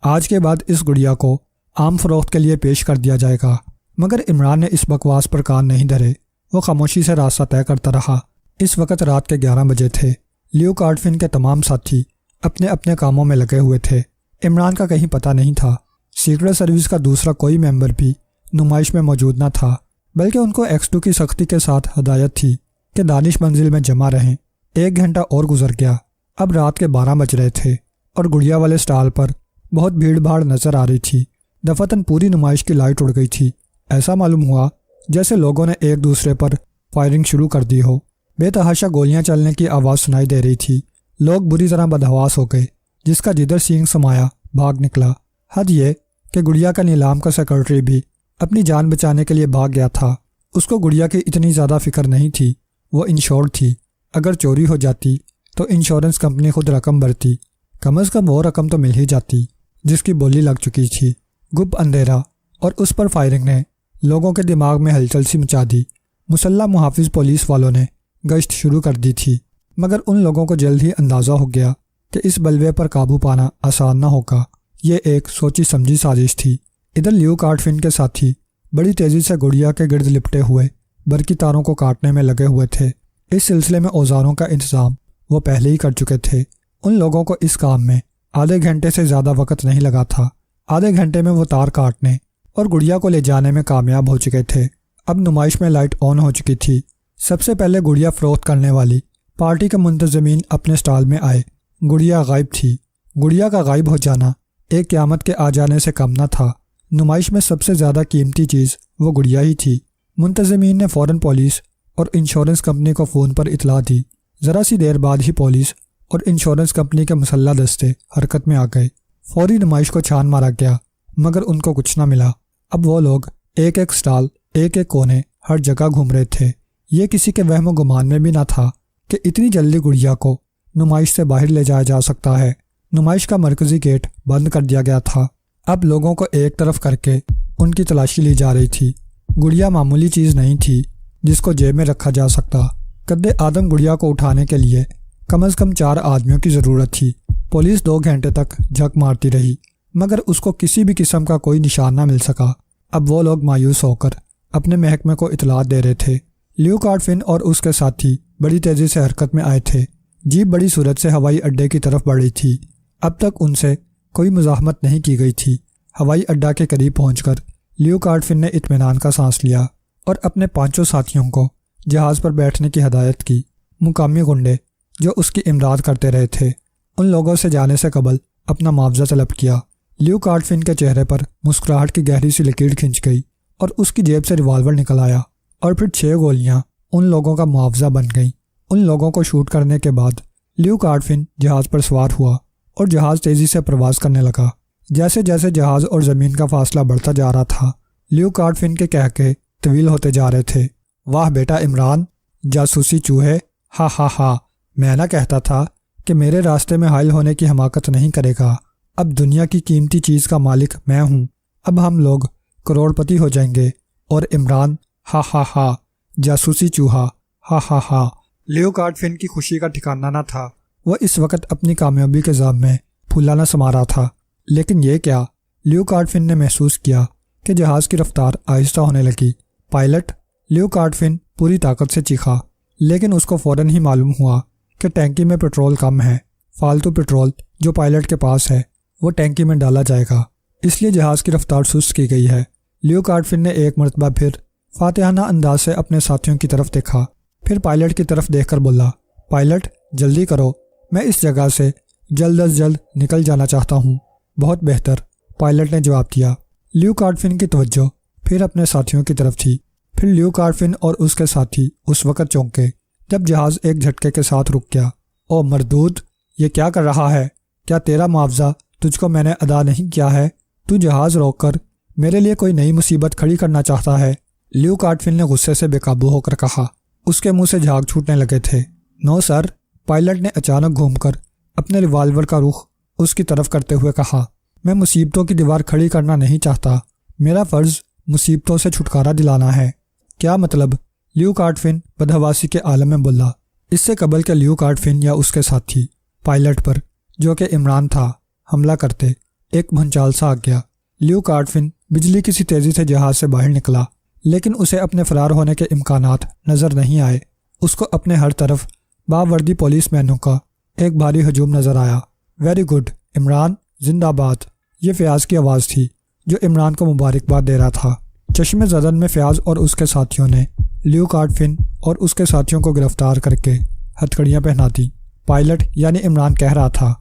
آج کے بعد اس گڑیا کو عام فروخت کے لیے پیش کر دیا جائے گا۔ مگر عمران نے اس بکواس پر کان نہیں دھرے۔ وہ خاموشی سے راستہ طے کرتا رہا۔ اس وقت رات کے 11 بجے تھے۔ لیو کارٹ فن کے تمام ساتھی اپنے اپنے کاموں میں لگے ہوئے تھے۔ عمران کا کہیں پتہ نہیں تھا۔ سیکرٹ سروس کا دوسرا کوئی ممبر بھی نمائش میں موجود نہ تھا، بلکہ ان کو X2 کی سختی کے ساتھ ہدایت تھی کہ دانش منزل میں جمع رہیں۔ 1 گھنٹہ اور گزر گیا۔ اب رات کے 12 بج رہے تھے اور گڑیا والے سٹال پر بہت بھیڑ بھاڑ نظر آ رہی تھی۔ دفتن پوری نمائش کی لائٹ اڑ گئی تھی۔ ایسا معلوم ہوا جیسے لوگوں نے ایک دوسرے پر فائرنگ شروع کر دی ہو۔ بے تحاشا گولیاں چلنے کی آواز سنائی دے رہی تھی۔ لوگ بری طرح بدحواس ہو گئے۔ جس کا جدھر سینگ سمایا بھاگ نکلا۔ حد یہ کہ گڑیا کا نیلام کا سیکرٹری بھی اپنی جان بچانے کے لیے بھاگ گیا تھا۔ اس کو گڑیا کی اتنی زیادہ فکر نہیں تھی۔ وہ انشورڈ تھی۔ اگر چوری ہو جاتی تو انشورنس کمپنی خود رقم بھرتی۔ کم از کم وہ رقم تو مل ہی جاتی جس کی بولی لگ چکی تھی۔ گپ اندھیرا اور اس پر فائرنگ نے لوگوں کے دماغ میں ہلچل سی مچا دی۔ مسلح محافظ پولیس والوں نے گشت شروع کر دی تھی، مگر ان لوگوں کو جلد ہی اندازہ ہو گیا کہ اس بلوے پر قابو پانا آسان نہ ہوگا۔ یہ ایک سوچی سمجھی سازش تھی۔ ادھر لیو کارٹ فن کے ساتھی بڑی تیزی سے گڑیا کے گرد لپٹے ہوئے برقی تاروں کو کاٹنے میں لگے ہوئے تھے۔ اس سلسلے میں اوزاروں کا انتظام وہ پہلے ہی کر چکے تھے۔ ان لوگوں کو اس کام میں آدھے گھنٹے سے زیادہ وقت نہیں لگا تھا۔ آدھے گھنٹے میں وہ تار کاٹنے اور گڑیا کو لے جانے میں کامیاب ہو چکے تھے۔ اب نمائش میں لائٹ آن ہو چکی تھی۔ سب سے پہلے گڑیا فروخت کرنے والی پارٹی کے منتظمین اپنے سٹال میں آئے۔ گڑیا غائب تھی۔ گڑیا کا غائب ہو جانا ایک قیامت کے آ جانے سے کم نہ تھا۔ نمائش میں سب سے زیادہ قیمتی چیز وہ گڑیا ہی تھی۔ منتظمین نے فوراً پولیس اور انشورنس کمپنی کو فون پر اطلاع دی۔ ذرا سی دیر بعد ہی پولیس اور انشورنس کمپنی کے مسلح دستے حرکت میں آ گئے۔ فوری نمائش کو چھان مارا گیا، مگر ان کو کچھ نہ ملا۔ اب وہ لوگ ایک ایک سٹال، ایک ایک کونے، ہر جگہ گھوم رہے تھے۔ یہ کسی کے وہم و گمان میں بھی نہ تھا کہ اتنی جلدی گڑیا کو نمائش سے باہر لے جایا جا سکتا ہے۔ نمائش کا مرکزی گیٹ بند کر دیا گیا تھا۔ اب لوگوں کو ایک طرف کر کے ان کی تلاشی لی جا رہی تھی۔ گڑیا معمولی چیز نہیں تھی جس کو جیب میں رکھا جا سکتا۔ قد آدم گڑیا کو اٹھانے کے لیے کم از کم 4 آدمیوں کی ضرورت تھی۔ پولیس 2 گھنٹے تک جھک مارتی رہی، مگر اس کو کسی بھی قسم کا کوئی نشان نہ مل سکا۔ اب وہ لوگ مایوس ہو کر اپنے محکمے کو اطلاع دے رہے تھے۔ لیو کارٹ فن اور اس کے ساتھی بڑی تیزی سے حرکت میں آئے تھے۔ جیپ بڑی صورت سے ہوائی اڈے کی طرف بڑھی تھی۔ اب تک ان سے کوئی مزاحمت نہیں کی گئی تھی۔ ہوائی اڈا کے قریب پہنچ کر لیو کارٹ فن نے اطمینان کا سانس لیا اور اپنے 5 ساتھیوں کو جہاز پر بیٹھنے کی ہدایت کی۔ مقامی گنڈے جو اس کی امداد کرتے رہے تھے ان لوگوں سے جانے سے قبل اپنا معاوضہ طلب کیا۔ لیو کارٹ فن کے چہرے پر مسکراہٹ کی گہری سی لکیر کھنچ گئی اور اس کی جیب سے ریوالور نکل آیا، اور پھر 6 گولیاں ان لوگوں کا معاوضہ بن گئیں۔ ان لوگوں کو شوٹ کرنے کے بعد لیو کارٹ فن جہاز پر سوار ہوا اور جہاز تیزی سے پرواز کرنے لگا۔ جیسے جیسے جہاز اور زمین کا فاصلہ بڑھتا جا رہا تھا، لیو کارٹ فن کے کہکے طویل ہوتے جا رہے تھے۔ واہ بیٹا عمران، جاسوسی چوہے، ہا ہا ہا، میں نہ کہتا تھا کہ میرے راستے میں حائل ہونے کی حماقت نہیں کرے گا۔ اب دنیا کی قیمتی چیز کا مالک میں ہوں۔ اب ہم لوگ کروڑ پتی ہو جائیں گے۔ اور عمران، ہا ہا ہا، جاسوسی چوہا، ہا ہا ہا۔ لیو کارٹ فن کی خوشی کا ٹھکانہ نہ تھا۔ وہ اس وقت اپنی کامیابی کے ذاب میں پھولا نہ سما رہا تھا۔ لیکن یہ کیا؟ لیو کارٹ فن نے محسوس کیا کہ جہاز کی رفتار آہستہ ہونے لگی۔ پائلٹ! لیو کارٹ فن پوری طاقت سے چیخا، لیکن اس کو فوراً ہی معلوم ہوا کہ ٹینکی میں پٹرول کم ہے۔ فالتو پٹرول جو پائلٹ کے پاس ہے وہ ٹینکی میں ڈالا جائے گا، اس لیے جہاز کی رفتار سست کی گئی ہے۔ لیو کارٹ فن نے ایک مرتبہ پھر فاتحانہ انداز سے اپنے ساتھیوں کی طرف دیکھا، پھر پائلٹ کی طرف دیکھ کر بولا، پائلٹ جلدی کرو، میں اس جگہ سے جلد از جلد نکل جانا چاہتا ہوں۔ بہت بہتر، پائلٹ نے جواب دیا۔ لیو کارڈفن کی توجہ پھر اپنے ساتھیوں کی طرف تھی۔ پھر لیو کارڈفن اور اس کے ساتھی اس وقت چونکے جب جہاز ایک جھٹکے کے ساتھ رک گیا۔ او مردود، یہ کیا کر رہا ہے؟ کیا تیرا معاوضہ تجھ کو میں نے ادا نہیں کیا ہے؟ تو جہاز روک کر میرے لیے کوئی نئی مصیبت کھڑی کرنا چاہتا ہے؟ لیو کارڈفن نے غصے سے بے قابو ہو کر کہا۔ اس کے منہ سے جھاگ چھوٹنے لگے تھے۔ نو سر، پائلٹ نے اچانک گھوم کر اپنے ریوالور کا رخ اس کی طرف کرتے ہوئے کہا۔ میں مصیبتوں کی دیوار کھڑی کرنا نہیں چاہتا، میرا فرض مصیبتوں سے چھٹکارا دلانا ہے۔ کیا مطلب؟ لیو کارڈفن بدحواسی کے عالم میں بولا۔ اس سے قبل کہ لیو کارڈفن یا اس کے ساتھی پائلٹ پر، جو کہ عمران تھا، حملہ کرتے، ایک بھنچال سا آ گیا۔ لیو کارڈفن بجلی کسی تیزی سے جہاز سے باہر نکلا، لیکن اسے اپنے فرار ہونے کے امکانات نظر نہیں آئے۔ اس کو اپنے ہر طرف باوردی پولیس مینوں کا ایک بھاری ہجوم نظر آیا۔ ویری گڈ عمران، زندہ باد، یہ فیاض کی آواز تھی جو عمران کو مبارکباد دے رہا تھا۔ چشم زدن میں فیاض اور اس کے ساتھیوں نے لیو کارڈفن اور اس کے ساتھیوں کو گرفتار کر کے ہتھکڑیاں پہنا دیں۔ پائلٹ یعنی عمران کہہ رہا تھا،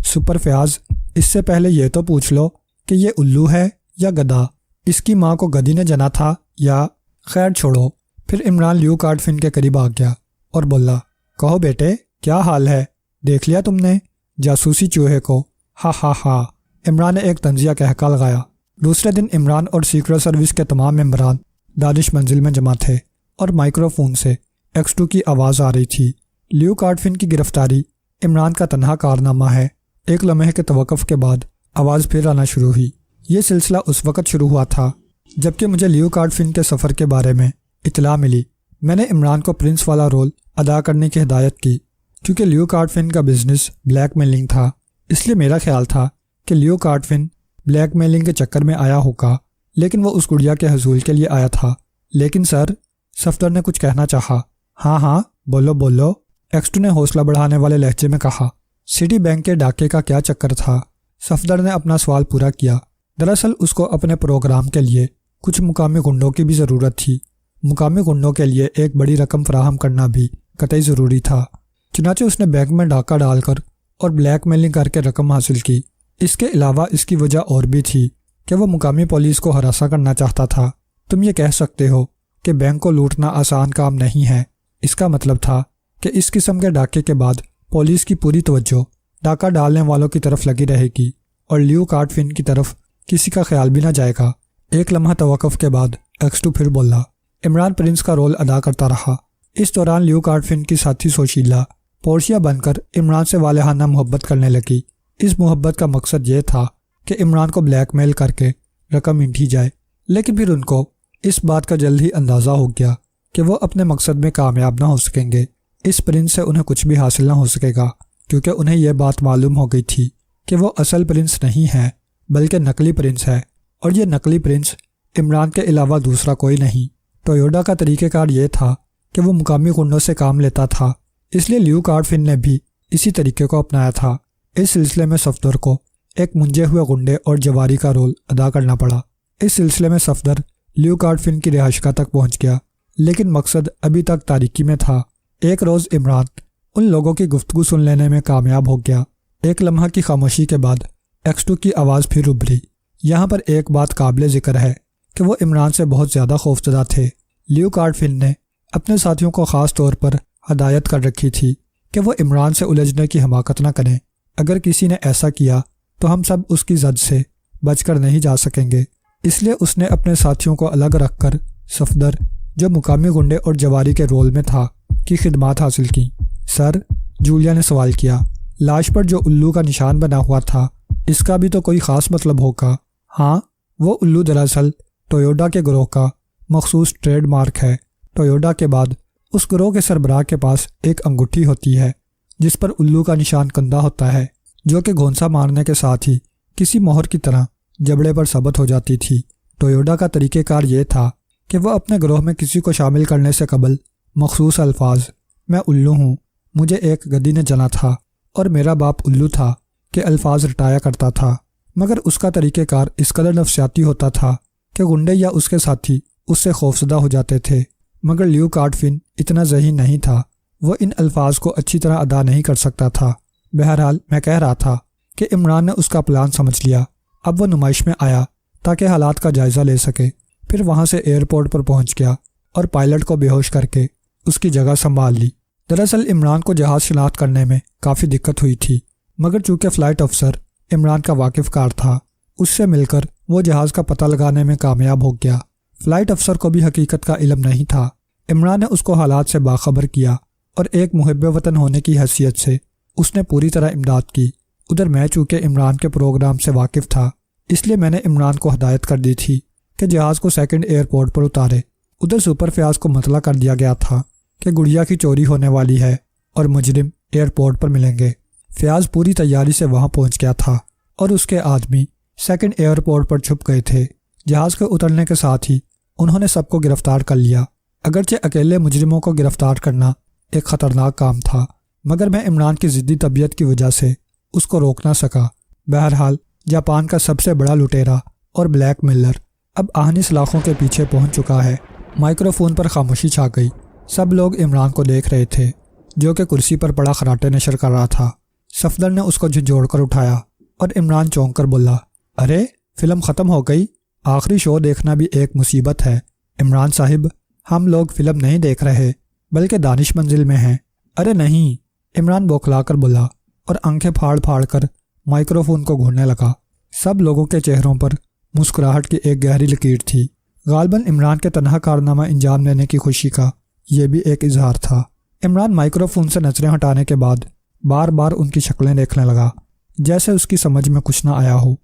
سپر فیاض، اس سے پہلے یہ تو پوچھ لو کہ یہ الو ہے یا گدھا؟ اس کی ماں کو گدھی نے جنا تھا یا؟ خیر چھوڑو۔ پھر عمران لیو کارڈفن کے قریب آ گیا اور بولا، کہو بیٹے، کیا حال ہے؟ دیکھ لیا تم نے جاسوسی چوہے کو؟ ہا ہا ہا۔ عمران نے ایک طنزیہ قہقہ لگایا۔ دوسرے دن عمران اور سیکرٹ سروس کے تمام ممبران دانش منزل میں جمع تھے اور مائکرو فون سے X2 کی آواز آ رہی تھی۔ لیو کارڈفن کی گرفتاری عمران کا تنہا کارنامہ ہے۔ ایک لمحے کے توقف کے بعد آواز پھر آنا شروع ہوئی۔ یہ سلسلہ اس وقت شروع ہوا تھا جبکہ مجھے لیو کارڈفن کے سفر کے بارے میں اطلاع ملی۔ میں نے عمران کو پرنس والا رول ادا کرنے کی ہدایت کی کیونکہ لیو کارڈفن کا بزنس بلیک میلنگ تھا۔ اس لیے میرا خیال تھا کہ لیو کارڈفن بلیک میلنگ کے چکر میں آیا ہوگا، لیکن وہ اس گڑیا کے حصول کے لیے آیا تھا۔ لیکن سر، صفدر نے کچھ کہنا چاہا۔ ہاں ہاں، بولو بولو، X2 نے حوصلہ بڑھانے والے لہجے میں کہا۔ سٹی بینک کے ڈاکے کا کیا چکر تھا؟ صفدر نے اپنا سوال پورا کیا۔ دراصل اس کو اپنے پروگرام کے لیے کچھ مقامی گنڈوں کی بھی ضرورت تھی۔ مقامی گنڈوں کے لیے ایک بڑی رقم فراہم کرنا بھی قطعی ضروری تھا۔ چنانچہ اس نے بینک میں ڈاکہ ڈال کر اور بلیک میلنگ کر کے رقم حاصل کی۔ اس کے علاوہ اس کی وجہ اور بھی تھی کہ وہ مقامی پولیس کو ہراساں کرنا چاہتا تھا۔ تم یہ کہہ سکتے ہو کہ بینک کو لوٹنا آسان کام نہیں ہے۔ اس کا مطلب تھا کہ اس قسم کے ڈاکے کے بعد پولیس کی پوری توجہ ڈاکہ ڈالنے والوں کی طرف لگی رہے گی اور لیو کارڈفن کی طرف کسی کا خیال بھی نہ جائے گا۔ ایک لمحہ توقف کے بعد X2 پھر بولا۔ عمران پرنس کا رول ادا کرتا رہا۔ اس دوران لیو کارڈفن کی ساتھی سوشیلا پورشیا بن کر عمران سے والہانہ محبت کرنے لگی۔ اس محبت کا مقصد یہ تھا کہ عمران کو بلیک میل کر کے رقم انٹھی جائے، لیکن پھر ان کو اس بات کا جلد ہی اندازہ ہو گیا کہ وہ اپنے مقصد میں کامیاب نہ ہو سکیں گے۔ اس پرنس سے انہیں کچھ بھی حاصل نہ ہو سکے گا کیونکہ انہیں یہ بات معلوم ہو گئی تھی کہ وہ اصل پرنس نہیں ہے بلکہ نقلی پرنس ہے، اور یہ نقلی پرنس عمران کے علاوہ دوسرا کوئی نہیں۔ ٹویوٹا کا طریقہ کار یہ تھا کہ وہ مقامی گنڈوں سے کام لیتا تھا، اس لیے لیو کارڈفن نے بھی اسی طریقے کو اپنایا تھا۔ اس سلسلے میں صفدر کو ایک منجے ہوئے گنڈے اور جواری کا رول ادا کرنا پڑا۔ اس سلسلے میں صفدر لیو کارڈفن کی رہائش گاہ تک پہنچ گیا، لیکن مقصد ابھی تک تاریکی میں تھا۔ ایک روز عمران ان لوگوں کی گفتگو سن لینے میں کامیاب ہو گیا۔ ایک لمحہ کی خاموشی کے بعد X2 کی آواز پھر ابھری۔ یہاں پر ایک بات قابل ذکر ہے کہ وہ عمران سے بہت زیادہ خوفزدہ تھے۔ لیو کارڈفن نے اپنے ساتھیوں کو خاص طور پر ہدایت کر رکھی تھی کہ وہ عمران سے الجھنے کی حماقت نہ کریں۔ اگر کسی نے ایسا کیا تو ہم سب اس کی زد سے بچ کر نہیں جا سکیں گے۔ اس لیے اس نے اپنے ساتھیوں کو الگ رکھ کر صفدر، جو مقامی گنڈے اور جواری کے رول میں تھا، کی خدمات حاصل کی۔ سر، جولیا نے سوال کیا، لاش پر جو الو کا نشان بنا ہوا تھا، اس کا بھی تو کوئی خاص مطلب ہوگا؟ ہاں، وہ الو دراصل ٹویوٹا کے گروہ کا مخصوص ٹریڈ مارک ہے۔ ٹویوٹا کے بعد اس گروہ کے سربراہ کے پاس ایک انگوٹھی ہوتی ہے جس پر الو کا نشان کندہ ہوتا ہے، جو کہ گھونسا مارنے کے ساتھ ہی کسی مہر کی طرح جبڑے پر ثبت ہو جاتی تھی۔ ٹویوٹا کا طریقہ کار یہ تھا کہ وہ اپنے گروہ میں کسی کو شامل کرنے سے قبل مخصوص الفاظ، میں الو ہوں، مجھے ایک گدھی نے جنا تھا اور میرا باپ الو تھا، کے الفاظ رٹایا کرتا تھا، مگر اس کا طریقہ کار اس قدر نفسیاتی ہوتا تھا کہ گنڈے یا اس کے ساتھی اس سے خوفزدہ ہو جاتے تھے۔ مگر لیو کارڈفن اتنا ذہین نہیں تھا۔ وہ ان الفاظ کو اچھی طرح ادا نہیں کر سکتا تھا۔ بہرحال میں کہہ رہا تھا کہ عمران نے اس کا پلان سمجھ لیا۔ اب وہ نمائش میں آیا تاکہ حالات کا جائزہ لے سکے، پھر وہاں سے ایئرپورٹ پر پہنچ گیا اور پائلٹ کو بے ہوش کر کے اس کی جگہ سنبھال لی۔ دراصل عمران کو جہاز شناخت کرنے میں کافی دقت ہوئی تھی، مگر چونکہ فلائٹ افسر عمران کا واقف کار تھا، اس سے مل کر وہ جہاز کا پتہ لگانے میں کامیاب ہو گیا۔ فلائٹ افسر کو بھی حقیقت کا علم نہیں تھا۔ عمران نے اس کو حالات سے باخبر کیا اور ایک محب وطن ہونے کی حیثیت سے اس نے پوری طرح امداد کی۔ ادھر میں چونکہ عمران کے پروگرام سے واقف تھا، اس لیے میں نے عمران کو ہدایت کر دی تھی کہ جہاز کو سیکنڈ ایئرپورٹ پر اتارے۔ ادھر سپر فیاض کو مطلع کر دیا گیا تھا کہ گڑیا کی چوری ہونے والی ہے اور مجرم ایئرپورٹ پر ملیں گے۔ فیاض پوری تیاری سے وہاں پہنچ گیا تھا اور اس کے آدمی سیکنڈ ایئرپورٹ پر چھپ گئے تھے۔ جہاز کے اترنے کے ساتھ ہی انہوں نے سب کو گرفتار کر لیا۔ اگرچہ اکیلے مجرموں کو گرفتار کرنا ایک خطرناک کام تھا، مگر میں عمران کی ضدی طبیعت کی وجہ سے اس کو روک نہ سکا۔ بہرحال جاپان کا سب سے بڑا لٹیرا اور بلیک میلر اب آہنی سلاخوں کے پیچھے پہنچ چکا ہے۔ مائکرو فون پر خاموشی چھا گئی۔ سب لوگ عمران کو دیکھ رہے تھے جو کہ کرسی پر پڑا خراٹے نشر کر رہا تھا۔ صفدر نے اس کو جھنجھوڑ کر اٹھایا اور عمران چونک کر بولا، ارے فلم ختم ہو گئی؟ آخری شو دیکھنا بھی ایک مصیبت ہے عمران صاحب۔ ہم لوگ فلم نہیں دیکھ رہے بلکہ دانش منزل میں ہیں۔ ارے نہیں، عمران بوکھلا کر بولا اور آنکھیں پھاڑ پھاڑ کر مائکرو فون کو گھورنے لگا۔ سب لوگوں کے چہروں پر مسکراہٹ کی ایک گہری لکیر تھی۔ غالباً عمران کے تنہا کارنامہ انجام دینے کی خوشی کا یہ بھی ایک اظہار تھا۔ عمران مائکرو فون سے نظریں ہٹانے کے بعد بار بار ان کی شکلیں دیکھنے لگا، جیسے اس کی سمجھ میں کچھ نہ آیا ہو۔